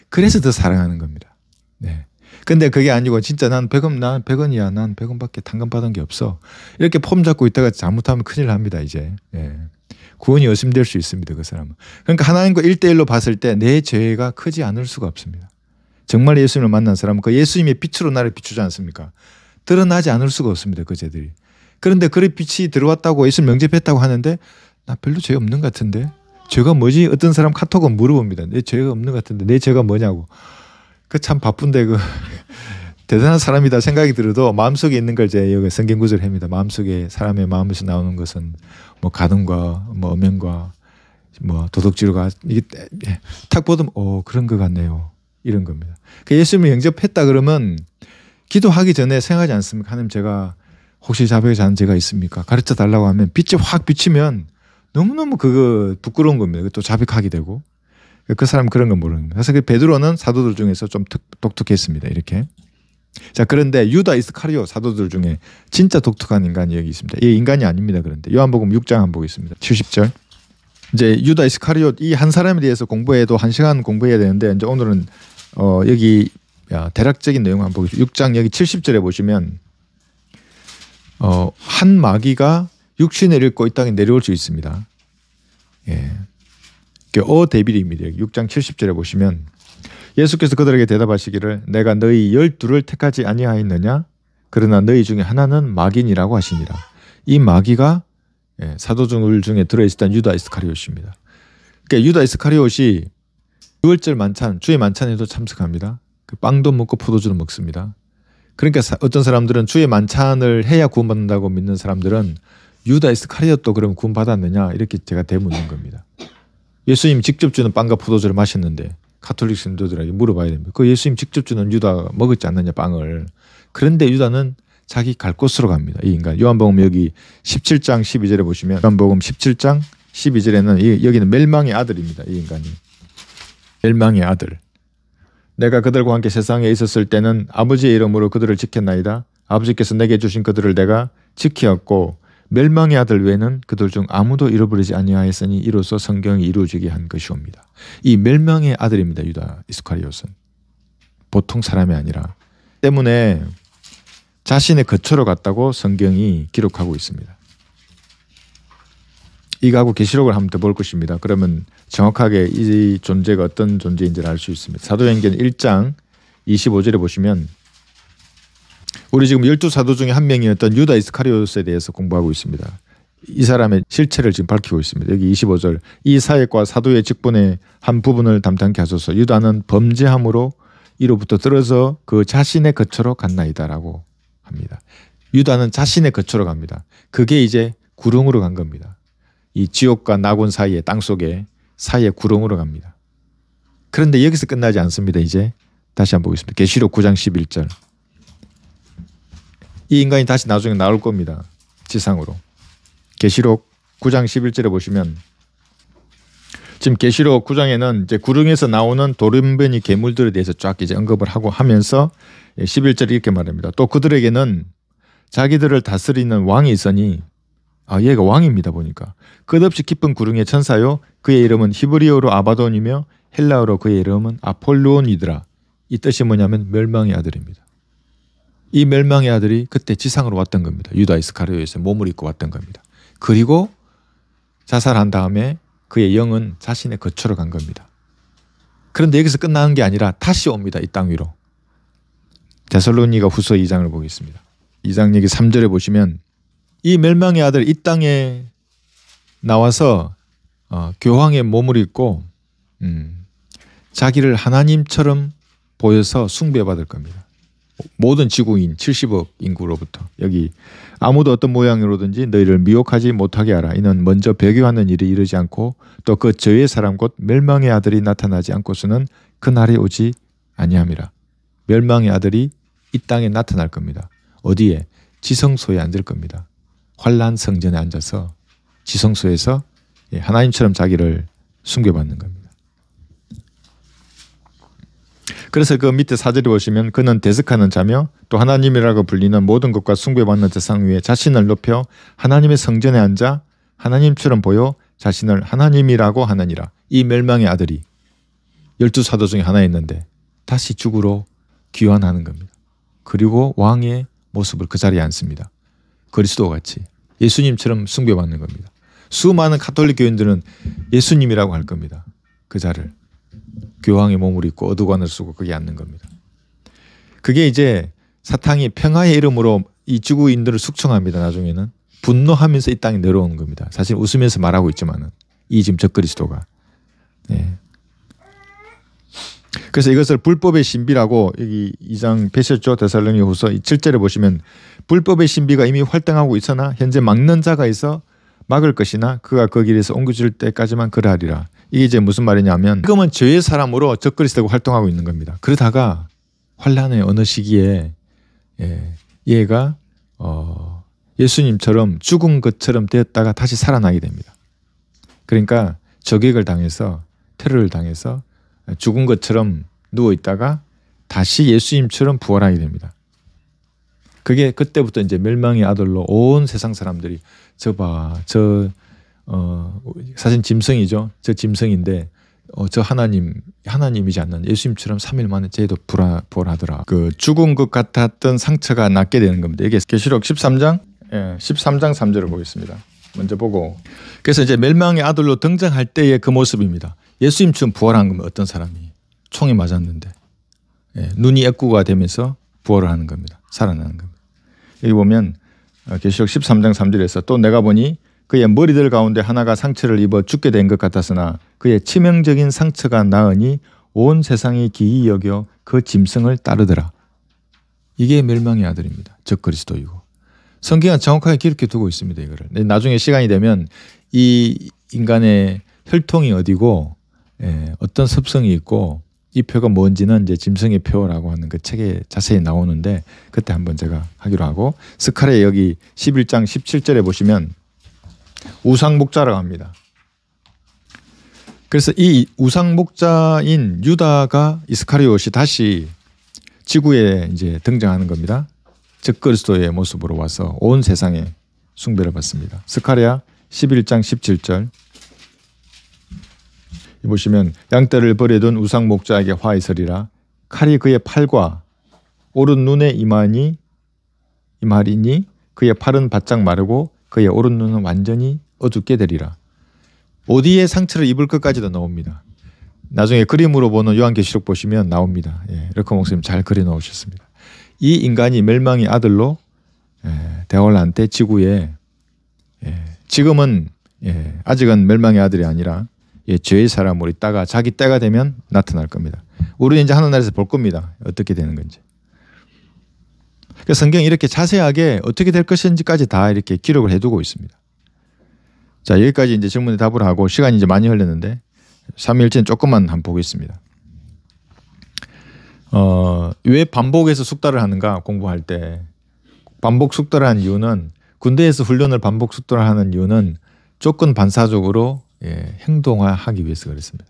그래서 더 사랑하는 겁니다. 네. 근데 그게 아니고 진짜 난 100원이야. 난 100원밖에 탕감받은 게 없어. 이렇게 폼 잡고 있다가 잘못하면 큰일 납니다. 이제. 예. 구원이 의심될 수 있습니다. 그 사람은. 그러니까 하나님과 1대1로 봤을 때 내 죄가 크지 않을 수가 없습니다. 정말 예수님을 만난 사람은 그 예수님의 빛으로 나를 비추지 않습니까? 드러나지 않을 수가 없습니다. 그 죄들이. 그런데 그 빛이 들어왔다고 예수님 영접했다고 하는데 나 별로 죄 없는 것 같은데 죄가 뭐지? 어떤 사람 카톡은 물어봅니다. 내 죄가 없는 것 같은데 내 죄가 뭐냐고. 그 참 바쁜데 대단한 사람이다 생각이 들어도 마음속에 있는 걸 제 여기 성경 구절을 합니다. 마음속에 사람의 마음에서 나오는 것은 뭐 가늠과 뭐 엄연과 뭐 도둑질과 이게 탁 보면 그런 것 같네요. 이런 겁니다. 예수님을 영접했다 그러면 기도하기 전에 생각하지 않습니까? 하나님 제가 혹시 자백에 잔 죄가 있습니까? 가르쳐 달라고 하면 빛이 확 비치면 너무너무 그거 부끄러운 겁니다. 또 자백하게 되고 그 사람 그런 건 모르는 거예요. 그래서 그 베드로는 사도들 중에서 좀 독특했습니다. 이렇게. 자 그런데 유다 이스카리오 사도들 중에 진짜 독특한 인간이 여기 있습니다. 이 인간이 아닙니다. 그런데 요한복음 6장 한번 보겠습니다. 70절. 이제 유다 이스카리오 이 한 사람에 대해서 공부해도 1시간 공부해야 되는데 이제 오늘은 여기 대략적인 내용 한번 보겠습니다. 6장 여기 70절에 보시면 한 마귀가 육신을 입고 이 땅에 내려올 수 있습니다. 예. 데빌입니다. 6장 70절에 보시면 예수께서 그들에게 대답하시기를 내가 너희 12를 택하지 아니하였느냐 그러나 너희 중에 하나는 마귀니라고 하시니라. 이 마귀가 사도들 중에 들어있었던 유다 이스카리옷입니다. 그러니까 유다 이스카리옷이 6월절 만찬 주의 만찬에도 참석합니다. 빵도 먹고 포도주도 먹습니다. 그러니까 어떤 사람들은 주의 만찬을 해야 구원받는다고 믿는 사람들은 유다 이스카리옷도 그럼 구원받았느냐 이렇게 제가 되묻는 겁니다. 예수님 직접 주는 빵과 포도주를 마셨는데 가톨릭 신도들에게 물어봐야 됩니다. 그 예수님 직접 주는 유다가 먹었지 않느냐 빵을. 그런데 유다는 자기 갈 곳으로 갑니다. 이 인간. 요한복음 여기 17장 12절에 보시면 요한복음 17장 12절에는 여기는 멜망의 아들입니다. 이 인간이. 멸망의 아들. 내가 그들과 함께 세상에 있었을 때는 아버지의 이름으로 그들을 지켰나이다. 아버지께서 내게 주신 그들을 내가 지키었고 멸망의 아들 외에는 그들 중 아무도 잃어버리지 아니하였으니 이로써 성경이 이루어지게 한 것이옵니다. 이 멸망의 아들입니다. 유다 이스카리옷은. 보통 사람이 아니라 때문에 자신의 거처로 갔다고 성경이 기록하고 있습니다. 이거하고 계시록을 한번 더 볼 것입니다. 그러면 정확하게 이 존재가 어떤 존재인지를 알 수 있습니다. 사도행전 1장 25절에 보시면 우리 지금 12사도 중에 한 명이었던 유다 이스카리옷에 대해서 공부하고 있습니다. 이 사람의 실체를 지금 밝히고 있습니다. 여기 25절 이 사역과 사도의 직분의 한 부분을 담당케 하소서. 유다는 범죄함으로 이로부터 떨어져 그 자신의 거처로 갔나이다라고 합니다. 유다는 자신의 거처로 갑니다. 그게 이제 구릉으로 간 겁니다. 이 지옥과 낙원 사이에 땅속에 사이에 구렁으로 갑니다. 그런데 여기서 끝나지 않습니다. 이제 다시 한번 보겠습니다. 계시록 9장 11절 이 인간이 다시 나중에 나올 겁니다. 지상으로. 계시록 9장 11절에 보시면 지금 계시록 9장에는 이제 구릉에서 나오는 돌연변이 괴물들에 대해서 쫙 이제 언급을 하고 하면서 11절에 이렇게 말합니다. 또 그들에게는 자기들을 다스리는 왕이 있으니 얘가 왕입니다. 보니까 끝없이 깊은 구릉의 천사요 그의 이름은 히브리어로 아바돈이며 헬라어로 그의 이름은 아폴루온이더라. 이 뜻이 뭐냐면 멸망의 아들입니다. 이 멸망의 아들이 그때 지상으로 왔던 겁니다. 유다 이스카리오에서 몸을 입고 왔던 겁니다. 그리고 자살한 다음에 그의 영은 자신의 거처로 간 겁니다. 그런데 여기서 끝나는 게 아니라 다시 옵니다. 이 땅 위로. 데살로니가 후서 2장을 보겠습니다. 2장 여기 3절에 보시면 이 멸망의 아들 이 땅에 나와서 교황의 몸을 입고 자기를 하나님처럼 보여서 숭배받을 겁니다. 모든 지구인 70억 인구로부터 여기 아무도 어떤 모양으로든지 너희를 미혹하지 못하게 하라. 이는 먼저 배교하는 일이 이르지 않고 또 그 저의 사람 곧 멸망의 아들이 나타나지 않고서는 그 날이 오지 아니함이라. 멸망의 아들이 이 땅에 나타날 겁니다. 어디에? 지성소에 앉을 겁니다. 환란 성전에 앉아서 지성소에서 하나님처럼 자기를 숭배받는 겁니다. 그래서 그 밑에 4절에 보시면 그는 대적하는 자며 또 하나님이라고 불리는 모든 것과 숭배받는 대상 위에 자신을 높여 하나님의 성전에 앉아 하나님처럼 보여 자신을 하나님이라고 하느니라. 이 멸망의 아들이 12사도 중에 하나였는데 다시 죽으러 귀환하는 겁니다. 그리고 왕의 모습을 그 자리에 앉습니다. 그리스도같이 예수님처럼 숭배받는 겁니다. 수많은 가톨릭 교인들은 예수님이라고 할 겁니다. 그 자를 교황의 몸을 입고 어두관을 쓰고 거기 앉는 겁니다. 그게 이제 사탄이 평화의 이름으로 이 지구인들을 숙청합니다. 나중에는 분노하면서 이 땅에 내려오는 겁니다. 사실 웃으면서 말하고 있지만은 이 지금 적그리스도가. 네. 그래서 이것을 불법의 신비라고 여기 2장 뵈셨죠? 데살로니가후서 7절에 보시면 불법의 신비가 이미 활동하고 있으나 현재 막는 자가 있어 막을 것이나 그가 그 길에서 옮겨질 때까지만 그러하리라. 이게 이제 무슨 말이냐면 지금은 죄의 사람으로 적그리스도가 활동하고 있는 겁니다. 그러다가 환란의 어느 시기에 얘가 예수님처럼 죽은 것처럼 되었다가 다시 살아나게 됩니다. 그러니까 저격을 당해서 테러를 당해서 죽은 것처럼 누워있다가 다시 예수님처럼 부활하게 됩니다. 그게 그때부터 이제 멸망의 아들로 온 세상 사람들이 사실 짐승이죠. 저 짐승인데 저 하나님이지 않는 예수님처럼 3일 만에 쟤도 부활하더라. 그 죽은 것 같았던 상처가 낫게 되는 겁니다. 이게 계시록 13장 3절을 보겠습니다. 먼저 보고 그래서 이제 멸망의 아들로 등장할 때의 그 모습입니다. 예수님처럼 부활한 거면 어떤 사람이 총에 맞았는데 눈이 애꾸가 되면서 부활을 하는 겁니다. 살아나는 겁니다. 여기 보면 계시록 13장 3절에서 또 내가 보니 그의 머리들 가운데 하나가 상처를 입어 죽게 된 것 같았으나 그의 치명적인 상처가 나으니 온 세상이 기이 여겨 그 짐승을 따르더라. 이게 멸망의 아들입니다. 적그리스도이고 성경은 정확하게 기록해 두고 있습니다. 이거를 나중에 시간이 되면 이 인간의 혈통이 어디고 어떤 습성이 있고 이 표가 뭔지는 이제 짐승의 표라고 하는 그 책에 자세히 나오는데 그때 한번 제가 하기로 하고 스카랴 여기 11장 17절에 보시면 우상 목자라고 합니다. 그래서 이 우상 목자인 유다가 이스카리옷이 다시 지구에 이제 등장하는 겁니다. 적그리스도의 모습으로 와서 온 세상에 숭배를 받습니다. 스가랴 11장 17절 보시면 양떼를 버려둔 우상 목자에게 화에 서리라. 칼이 그의 팔과 오른 눈에 임하리니 그의 팔은 바짝 마르고 그의 오른 눈은 완전히 어둡게 되리라. 어디에 상처를 입을 것까지도 나옵니다. 나중에 그림으로 보는 요한계시록 보시면 나옵니다. 이렇게 목사님 잘 그려 놓으셨습니다. 이 인간이 멸망의 아들로 대화를 때 지구에 지금은 아직은 멸망의 아들이 아니라 죄의 사람으로 있다가 자기 때가 되면 나타날 겁니다. 우리는 이제 하늘나라에서 볼 겁니다. 어떻게 되는 건지. 그러니까 성경이 이렇게 자세하게 어떻게 될 것인지까지 다 이렇게 기록을 해두고 있습니다. 자, 여기까지 이제 질문에 답을 하고 시간이 이제 많이 흘렀는데 삼위일체는 조금만 한번 보겠습니다. 왜 반복해서 숙달을 하는가 공부할 때 반복 숙달을 하는 이유는 군대에서 훈련을 반복 숙달을 하는 이유는 조건 반사적으로 행동화하기 위해서 그랬습니다.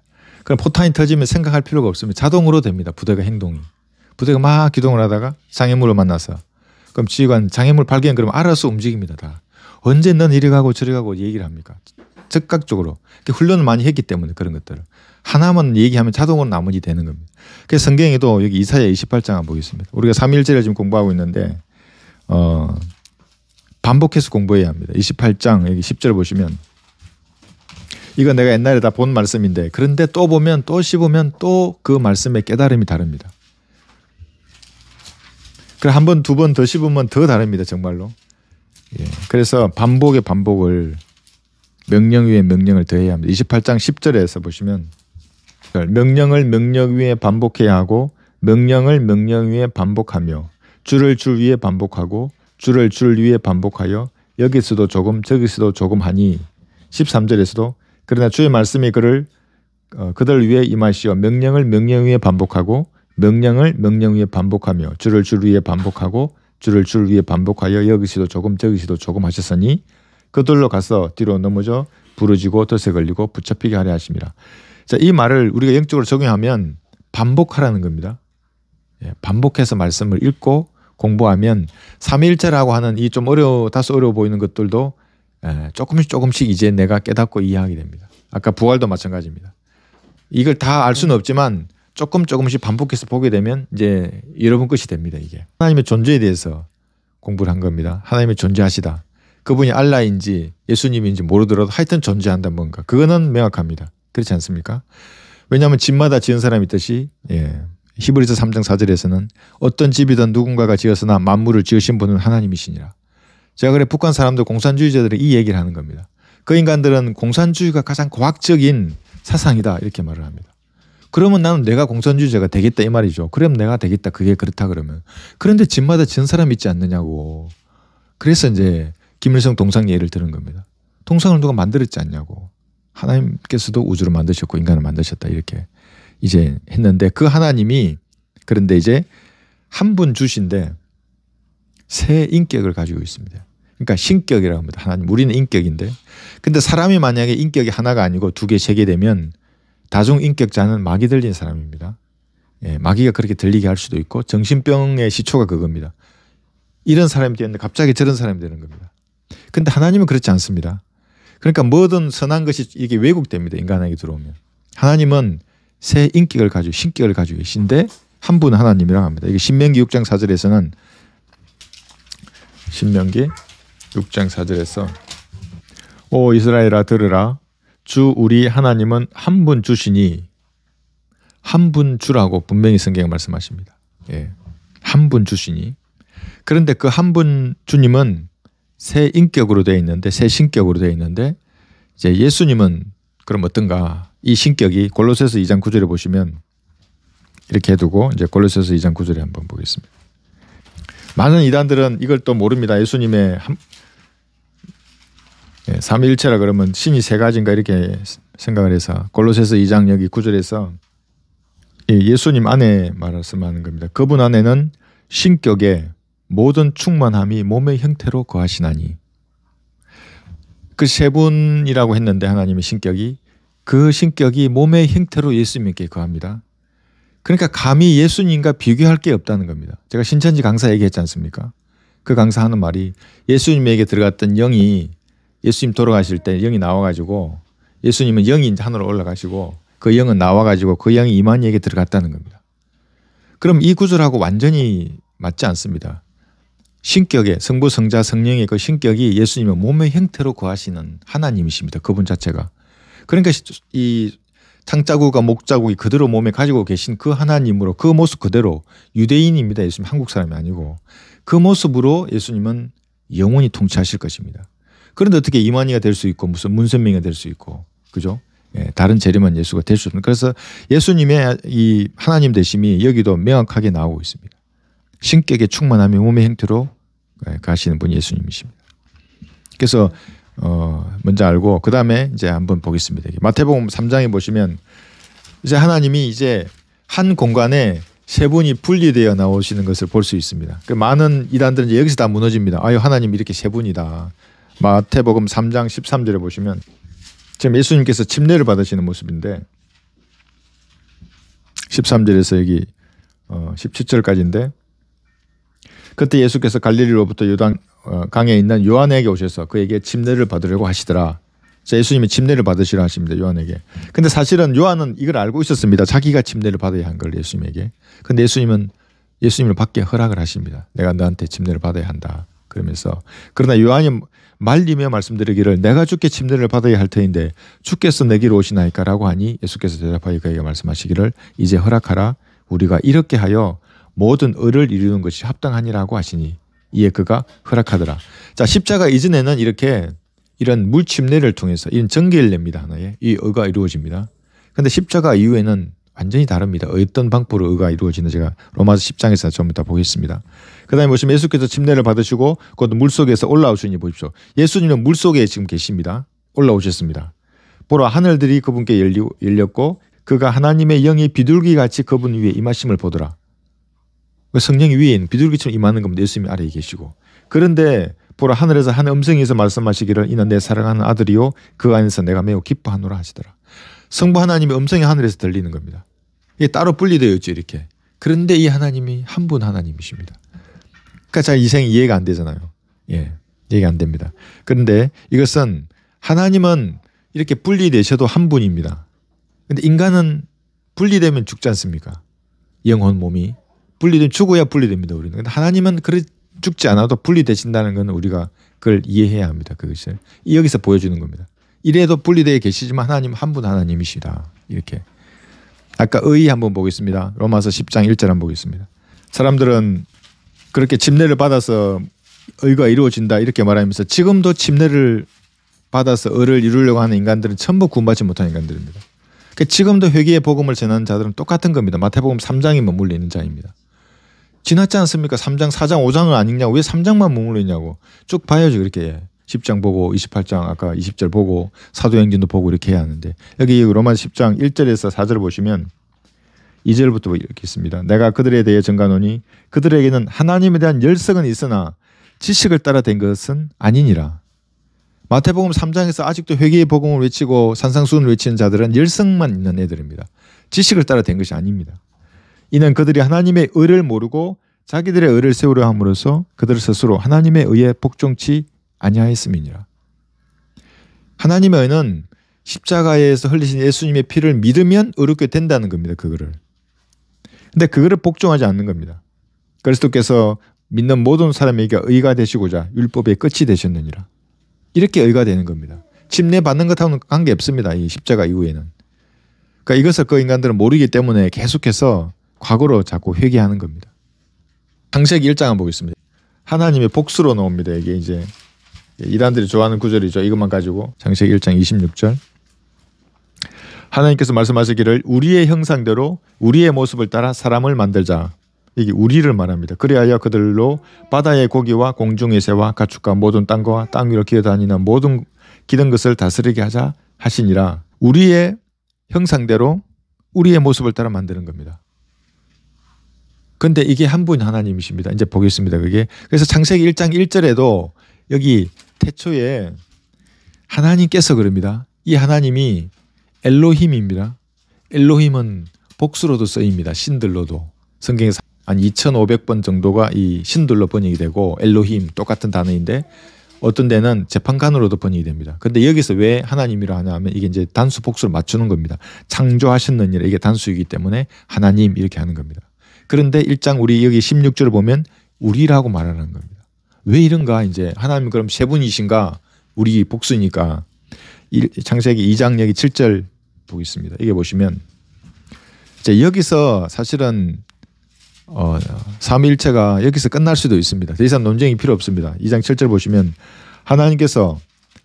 그럼 포탄이 터지면 생각할 필요가 없습니다. 자동으로 됩니다. 부대가 행동이. 부대가 막 기동을 하다가 장애물을 만나서 그럼 지휘관 장애물 발견 그러면 알아서 움직입니다. 다. 언제 넌 이리 가고 저리 가고 얘기를 합니까? 즉각적으로. 훈련을 많이 했기 때문에 그런 것들을. 하나만 얘기하면 자동으로 나머지 되는 겁니다. 그래서 성경에도 여기 이사야 28장 한번 보겠습니다. 우리가 삼위일체를 지금 공부하고 있는데 반복해서 공부해야 합니다. 28장 여기 10절 보시면 이거 내가 옛날에 다 본 말씀인데 그런데 또 보면 또 씹으면 또 그 말씀의 깨달음이 다릅니다. 그래 한 번, 두 번 더 씹으면 더 다릅니다. 정말로. 그래서 반복의 반복을 명령 위에 명령을 더해야 합니다. 28장 10절에서 보시면 명령을 명령 위에 반복해야 하고 명령을 명령 위에 반복하며 줄을 줄 위에 반복하고 줄을 줄 위에 반복하여 여기서도 조금 저기서도 조금 하니 13절에서도 그러나 주의 말씀이 그들 위에 임하시어 명령을 명령 위에 반복하고 명령을 명령 위에 반복하며 줄을 줄 위에 반복하고 줄을 줄 위에 반복하여 여기서도 조금 저기서도 조금 하셨으니 그들로 가서 뒤로 넘어져 부러지고 덫에 걸리고 붙잡히게 하려 하심이라. 자, 이 말을 우리가 영적으로 적용하면 반복하라는 겁니다. 반복해서 말씀을 읽고 공부하면 삼위일체라고 하는 이 좀 다소 어려워 보이는 것들도 조금씩 이제 내가 깨닫고 이해하게 됩니다. 아까 부활도 마찬가지입니다. 이걸 다 알 수는 없지만 조금씩 반복해서 보게 되면 이제 여러분 것이 됩니다. 이게 하나님의 존재에 대해서 공부를 한 겁니다. 하나님의 존재하시다. 그분이 알라인지 예수님인지 모르더라도 하여튼 존재한다 뭔가. 그거는 명확합니다. 그렇지 않습니까? 왜냐하면 집마다 지은 사람이 있듯이 히브리서 3장 4절에서는 어떤 집이든 누군가가 지었으나 만물을 지으신 분은 하나님이시니라. 제가 그래 북한 사람들 공산주의자들이 이 얘기를 하는 겁니다. 그 인간들은 공산주의가 가장 과학적인 사상이다 이렇게 말을 합니다. 그러면 나는 내가 공산주의자가 되겠다 이 말이죠. 그럼 내가 되겠다 그게 그렇다 그러면. 그런데 집마다 지은 사람이 있지 않느냐고. 그래서 이제 김일성 동상 예를 들은 겁니다. 동상을 누가 만들었지 않냐고. 하나님께서도 우주를 만드셨고 인간을 만드셨다 이렇게 이제 했는데 그 하나님이 그런데 이제 한 분 주신데 세 인격을 가지고 있습니다. 그러니까 신격이라고 합니다. 하나님 우리는 인격인데 근데 사람이 만약에 인격이 하나가 아니고 두 개, 세 개 되면 다중인격자는 마귀 들린 사람입니다. 마귀가 그렇게 들리게 할 수도 있고 정신병의 시초가 그겁니다. 이런 사람이 되는데 갑자기 저런 사람이 되는 겁니다. 근데 하나님은 그렇지 않습니다. 그러니까 뭐든 선한 것이 이게 왜곡됩니다. 인간에게 들어오면. 하나님은 새 인격을 가지고 신격을 가지고 계신데 한 분 하나님이라고 합니다. 이게 신명기 6장 4절에서는 신명기 6장 4절에서 오 이스라엘아 들으라 주 우리 하나님은 한 분 주시니 한 분 주라고 분명히 성경에 말씀하십니다. 한 분 주시니 그런데 그 한 분 주님은 새 인격으로 되어 있는데 새 신격으로 되어 있는데 이제 예수님은 그럼 어떤가 이 신격이 골로새서 2장 9절에 보시면 이렇게 해두고 이제 골로새서 2장 9절에 한번 보겠습니다. 많은 이단들은 이걸 또 모릅니다. 예수님의 삼위일체라 그러면 신이 세 가지인가 이렇게 생각을 해서 골로새서 2장 여기 9절에서 예수님 안에 말씀하는 겁니다. 그분 안에는 신격의 모든 충만함이 몸의 형태로 거하시나니 그 세 분이라고 했는데 하나님의 신격이 그 신격이 몸의 형태로 예수님께 거합니다. 그러니까 감히 예수님과 비교할 게 없다는 겁니다. 제가 신천지 강사 얘기했지 않습니까? 그 강사하는 말이 예수님에게 들어갔던 영이 예수님 돌아가실 때 영이 나와가지고 예수님은 영이 하늘로 올라가시고 그 영은 나와가지고 그 영이 이만희에게 들어갔다는 겁니다. 그럼 이 구절하고 완전히 맞지 않습니다. 신격의 성부 성자 성령의 그 신격이 예수님의 몸의 형태로 거하시는 하나님이십니다. 그분 자체가. 그러니까 이 탕자국과 목자국이 그대로 몸에 가지고 계신 그 하나님으로 그 모습 그대로 유대인입니다. 예수님 한국 사람이 아니고 그 모습으로 예수님은 영원히 통치하실 것입니다. 그런데 어떻게 이만희가 될 수 있고 무슨 문선명이 될 수 있고 그죠? 예, 다른 재림은 예수가 될 수 없는. 그래서 예수님의 이 하나님 되심이 여기도 명확하게 나오고 있습니다. 신격에 충만하며 몸의 형태로 가시는 분이 예수님이십니다. 그래서 먼저 알고 그 다음에 이제 한번 보겠습니다. 마태복음 3장에 보시면 이제 하나님이 이제 한 공간에 세 분이 분리되어 나오시는 것을 볼 수 있습니다. 그 많은 이단들은 이제 여기서 다 무너집니다. 아유 하나님 이렇게 세 분이다. 마태복음 3장 13절에 보시면 지금 예수님께서 침례를 받으시는 모습인데 13절에서 여기 17절까지인데 그때 예수께서 갈릴리로부터 요단 강에 있는 요한에게 오셔서 그에게 침례를 받으려고 하시더라. 예수님이 침례를 받으시라 하십니다. 요한에게. 근데 사실은 요한은 이걸 알고 있었습니다. 자기가 침례를 받아야 한 걸 예수님에게. 근데 예수님을 받게 허락을 하십니다. 내가 너한테 침례를 받아야 한다. 그러면서 그러나 요한이 말리며 말씀드리기를 내가 주께 침례를 받아야 할 터인데 주께서 내기로 오시나이까 라고 하니 예수께서 대답하여 그에게 말씀하시기를 이제 허락하라. 우리가 이렇게 하여 모든 의를 이루는 것이 합당하니라고 하시니 이에 그가 허락하더라. 자, 십자가 이전에는 이렇게 이런 물 침례를 통해서 이런 정결을 냅니다. 하나의 이 의가 이루어집니다. 그런데 십자가 이후에는 완전히 다릅니다. 어떤 방법으로 의가 이루어지는 제가 로마서 10장에서 좀 이따 보겠습니다. 그 다음에 보시면 예수께서 침례를 받으시고 곧 물속에서 올라오시니 보십시오. 예수님은 물속에 지금 계십니다. 올라오셨습니다. 보라 하늘들이 그분께 열렸고 그가 하나님의 영이 비둘기같이 그분 위에 임하심을 보더라. 성령이 위에 있는 비둘기처럼 임하는 겁니다. 예수님이 아래에 계시고. 그런데 보라 하늘에서 한 음성에서 말씀하시기를 이는 내 사랑하는 아들이요 그 안에서 내가 매우 기뻐하노라 하시더라. 성부 하나님의 음성이 하늘에서 들리는 겁니다. 이게 따로 분리되어 있죠 이렇게. 그런데 이 하나님이 한 분 하나님이십니다. 그러니까 잘 이해가 안 되잖아요. 예, 이해가 안 됩니다. 그런데 이것은 하나님은 이렇게 분리되셔도 한 분입니다. 그런데 인간은 분리되면 죽지 않습니까? 영혼 몸이. 분리되면 죽어야 분리됩니다. 우리는. 근데 하나님은 죽지 않아도 분리되신다는 건 우리가 그걸 이해해야 합니다. 그것을 여기서 보여주는 겁니다. 이래도 분리되어 계시지만 하나님 한 분 하나님이시다. 이렇게. 아까 의 한번 보겠습니다. 로마서 10장 1절 한번 보겠습니다. 사람들은 그렇게 침례를 받아서 의가 이루어진다 이렇게 말하면서 지금도 침례를 받아서 의를 이루려고 하는 인간들은 전부 구원받지 못한 인간들입니다. 그러니까 지금도 회개의 복음을 전하는 자들은 똑같은 겁니다. 마태복음 3장에 머물러 있는 자입니다. 지났지 않습니까? 3장, 4장, 5장을 안 읽냐고. 왜 3장만 머물러 있냐고. 쭉 봐야죠. 그렇게 10장 보고 28장 아까 20절 보고 사도행전도 보고 이렇게 해야 하는데 여기 로마서 10장 1절에서 4절 보시면 2절부터 이렇게 있습니다. 내가 그들에 대해 전가노니 그들에게는 하나님에 대한 열성은 있으나 지식을 따라 된 것은 아니니라. 마태복음 3장에서 아직도 회개의 복음을 외치고 산상수훈을 외치는 자들은 열성만 있는 애들입니다. 지식을 따라 된 것이 아닙니다. 이는 그들이 하나님의 의를 모르고 자기들의 의를 세우려 함으로써 그들 스스로 하나님의 의에 복종치 아니하였음이니라. 하나님의 의는 십자가에서 흘리신 예수님의 피를 믿으면 의롭게 된다는 겁니다. 그거를. 근데 그거를 복종하지 않는 겁니다. 그리스도께서 믿는 모든 사람에게 의가 되시고자 율법의 끝이 되셨느니라. 이렇게 의가 되는 겁니다. 침례 받는 것하고는 관계 없습니다. 이 십자가 이후에는. 그러니까 이것을 그 인간들은 모르기 때문에 계속해서 과거로 자꾸 회개하는 겁니다. 창세기 1장 한번 보겠습니다. 하나님의 복수로 나옵니다. 이게 이제 이단들이 좋아하는 구절이죠. 이것만 가지고 창세기 1장 26절. 하나님께서 말씀하시기를 우리의 형상대로 우리의 모습을 따라 사람을 만들자. 이게 우리를 말합니다. 그리하여 그들로 바다의 고기와 공중의 새와 가축과 모든 땅과 땅 위로 기어다니는 모든 기는 것을 다스리게 하자 하시니라. 우리의 형상대로 우리의 모습을 따라 만드는 겁니다. 그런데 이게 한 분 하나님이십니다. 이제 보겠습니다. 그게. 그래서 창세기 1장 1절에도 여기 태초에 하나님께서 그럽니다. 이 하나님이 엘로힘입니다. 엘로힘은 복수로도 쓰입니다. 신들로도. 성경에서 한 2,500번 정도가 이 신들로 번역이 되고 엘로힘 똑같은 단어인데 어떤 데는 재판관으로도 번역이 됩니다. 근데 여기서 왜 하나님이라 하냐 하면 이게 이제 단수 복수를 맞추는 겁니다. 창조하셨느니라 이게 단수이기 때문에 하나님 이렇게 하는 겁니다. 그런데 1장 우리 여기 16절을 보면 우리라고 말하는 겁니다. 왜 이런가 이제 하나님 그럼 세 분이신가 우리 복수니까 창세기 2장 여기 7절 보겠습니다. 이게 보시면 이제 여기서 사실은 삼위일체가 여기서 끝날 수도 있습니다. 더 이상 논쟁이 필요 없습니다. 2장 7절 보시면 하나님께서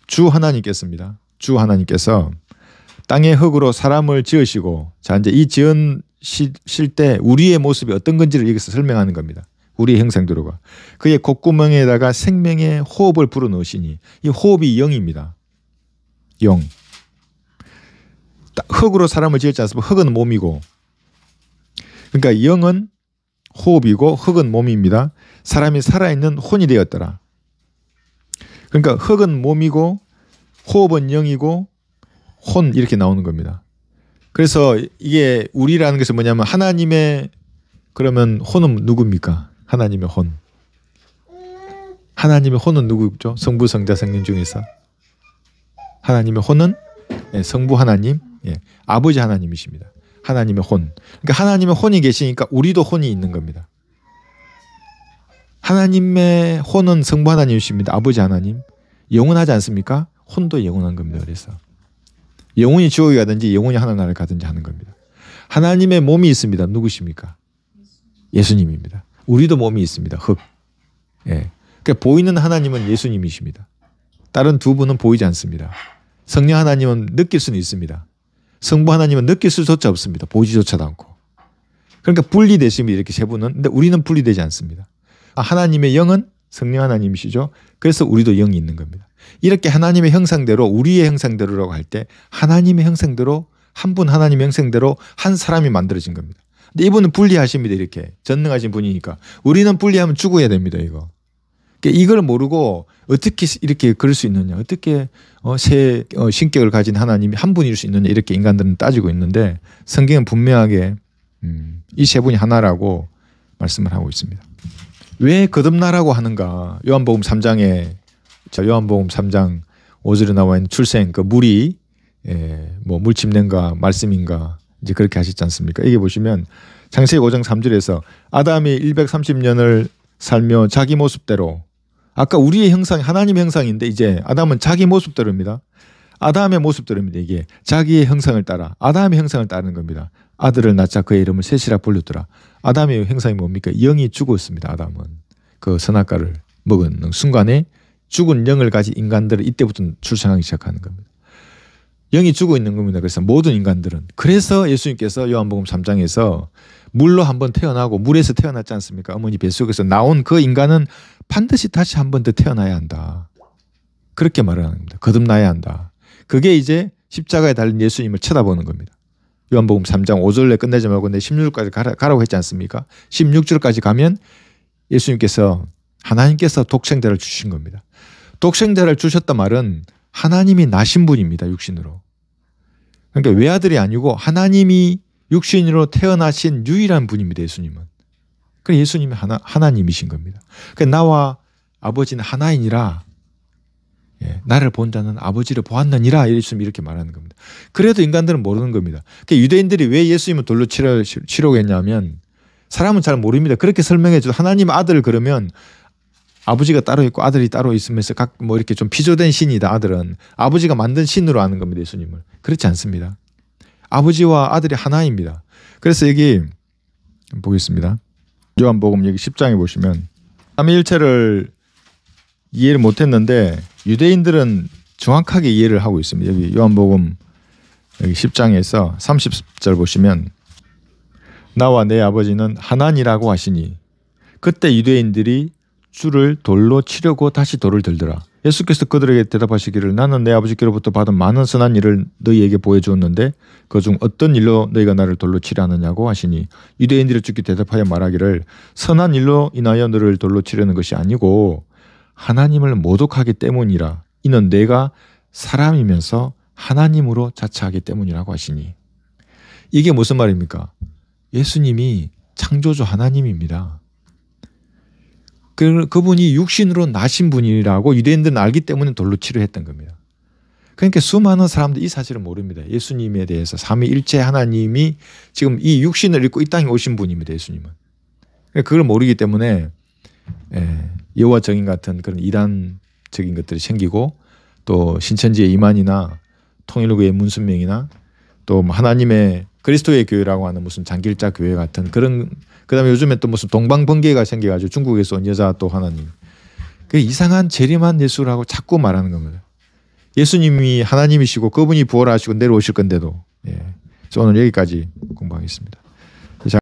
주 하나님께서 땅의 흙으로 사람을 지으시고 자 이제 이 지으실 때 우리의 모습이 어떤 건지를 여기서 설명하는 겁니다. 우리의 형상대로가 그의 콧구멍에다가 생명의 호흡을 불어넣으시니 이 호흡이 영입니다. 영. 흙으로 사람을 지었지 않습니까? 흙은 몸이고 그러니까 영은 호흡이고 흙은 몸입니다. 사람이 살아있는 혼이 되었더라. 그러니까 흙은 몸이고 호흡은 영이고 혼 이렇게 나오는 겁니다. 그래서 이게 우리라는 것은 뭐냐면 하나님의 그러면 혼은 누굽니까? 하나님의 혼. 하나님의 혼은 누구죠? 성부, 성자, 성령 중에서 하나님의 혼은 성부 하나님, 아버지 하나님이십니다. 하나님의 혼. 그러니까 하나님의 혼이 계시니까 우리도 혼이 있는 겁니다. 하나님의 혼은 성부 하나님이십니다. 아버지 하나님. 영원하지 않습니까? 혼도 영원한 겁니다. 그래서 영혼이 지옥에 가든지 영혼이 하늘나라에 가든지 하는 겁니다. 하나님의 몸이 있습니다. 누구십니까? 예수님입니다. 우리도 몸이 있습니다. 흙. 그러니까 보이는 하나님은 예수님이십니다. 다른 두 분은 보이지 않습니다. 성령 하나님은 느낄 수는 있습니다. 성부 하나님은 느낄 수조차 없습니다. 보이지조차도 않고. 그러니까 분리되십니다. 이렇게 세 분은. 근데 우리는 분리되지 않습니다. 하나님의 영은 성령 하나님이시죠. 그래서 우리도 영이 있는 겁니다. 이렇게 하나님의 형상대로 우리의 형상대로라고 할 때 하나님의 형상대로 한 분 하나님의 형상대로 한 사람이 만들어진 겁니다. 근데 이분은 분리하십니다. 이렇게 전능하신 분이니까. 우리는 분리하면 죽어야 됩니다. 이걸 모르고 어떻게 이렇게 그럴 수 있느냐. 어떻게 새 신격을 가진 하나님이 한 분일 수 있느냐. 이렇게 인간들은 따지고 있는데 성경은 분명하게 이 세 분이 하나라고 말씀을 하고 있습니다. 왜 거듭나라고 하는가. 요한복음 3장 5절에 나와 있는 출생 그 물이 뭐 물침낸가 말씀인가 이제 그렇게 하시지 않습니까? 이게 보시면 창세기 5장 3절에서 아담이 130년을 살며 자기 모습대로 아까 우리의 형상 하나님의 형상인데 이제 아담은 자기 모습대로입니다. 아담의 모습대로입니다. 이게 자기의 형상을 따라 아담의 형상을 따르는 겁니다. 아들을 낳자 그의 이름을 셋이라 불렀더라. 아담의 형상이 뭡니까? 영이 죽었습니다. 아담은 그 선악과를 먹은 순간에 죽은 영을 가진 인간들을 이때부터 출생하기 시작하는 겁니다. 영이 죽어 있는 겁니다. 그래서 모든 인간들은. 그래서 예수님께서 요한복음 3장에서 물로 한번 태어나고 물에서 태어났지 않습니까? 어머니 뱃속에서 나온 그 인간은 반드시 다시 한 번 더 태어나야 한다. 그렇게 말을 하는 겁니다. 거듭나야 한다. 그게 이제 십자가에 달린 예수님을 쳐다보는 겁니다. 요한복음 3장 5절에 끝내지 말고 내 16절까지 가라고 했지 않습니까? 16절까지 가면 예수님께서 하나님께서 독생자를 주신 겁니다. 독생자를 주셨단 말은 하나님이 나신 분입니다. 육신으로. 그러니까 외아들이 아니고 하나님이 육신으로 태어나신 유일한 분입니다. 예수님은. 그래서 예수님이 하나님이신 겁니다. 그러니까 나와 아버지는 하나이니라. 나를 본 자는 아버지를 보았느니라. 예수님이 이렇게 말하는 겁니다. 그래도 인간들은 모르는 겁니다. 그러니까 유대인들이 왜 예수님을 돌로 치려고 했냐면 사람은 잘 모릅니다. 그렇게 설명해 줘. 하나님 아들 그러면 아버지가 따로 있고 아들이 따로 있으면서 각 뭐 이렇게 좀 피조된 신이다. 아들은 아버지가 만든 신으로 아는 겁니다. 예수님을. 그렇지 않습니다. 아버지와 아들이 하나입니다. 그래서 여기 보겠습니다. 요한복음 여기 10장에 보시면 삼위일체를 이해를 못했는데 유대인들은 정확하게 이해를 하고 있습니다. 여기 요한복음 여기 10장에서 30절 보시면 나와 내 아버지는 하나니라고 하시니 그때 유대인들이 주를 돌로 치려고 다시 돌을 들더라. 예수께서 그들에게 대답하시기를 나는 내 아버지께로부터 받은 많은 선한 일을 너희에게 보여주었는데 그중 어떤 일로 너희가 나를 돌로 치려 하느냐고 하시니 유대인들이 주께 대답하여 말하기를 선한 일로 인하여 너를 돌로 치려는 것이 아니고 하나님을 모독하기 때문이라. 이는 내가 사람이면서 하나님으로 자처하기 때문이라고 하시니 이게 무슨 말입니까? 예수님이 창조주 하나님입니다. 그분이 육신으로 나신 분이라고 유대인들은 알기 때문에 돌로 치료했던 겁니다. 그러니까 수많은 사람들이 이 사실을 모릅니다. 예수님에 대해서 삼위일체 하나님이 지금 이 육신을 입고 이 땅에 오신 분입니다. 예수님은. 그걸 모르기 때문에 여호와 증인 같은 그런 이단적인 것들이 생기고 또 신천지의 이만이나 통일교의 문순명이나 또 하나님의 그리스도의 교회라고 하는 무슨 장길자 교회 같은 그런 그다음에 요즘에 또 무슨 동방번개가 생겨가지고 중국에서 온 여자 또 하나님 그 이상한 재림한 예수라고 자꾸 말하는 겁니다. 예수님이 하나님이시고 그분이 부활하시고 내려오실 건데도. 그래서 오늘 여기까지 공부하겠습니다.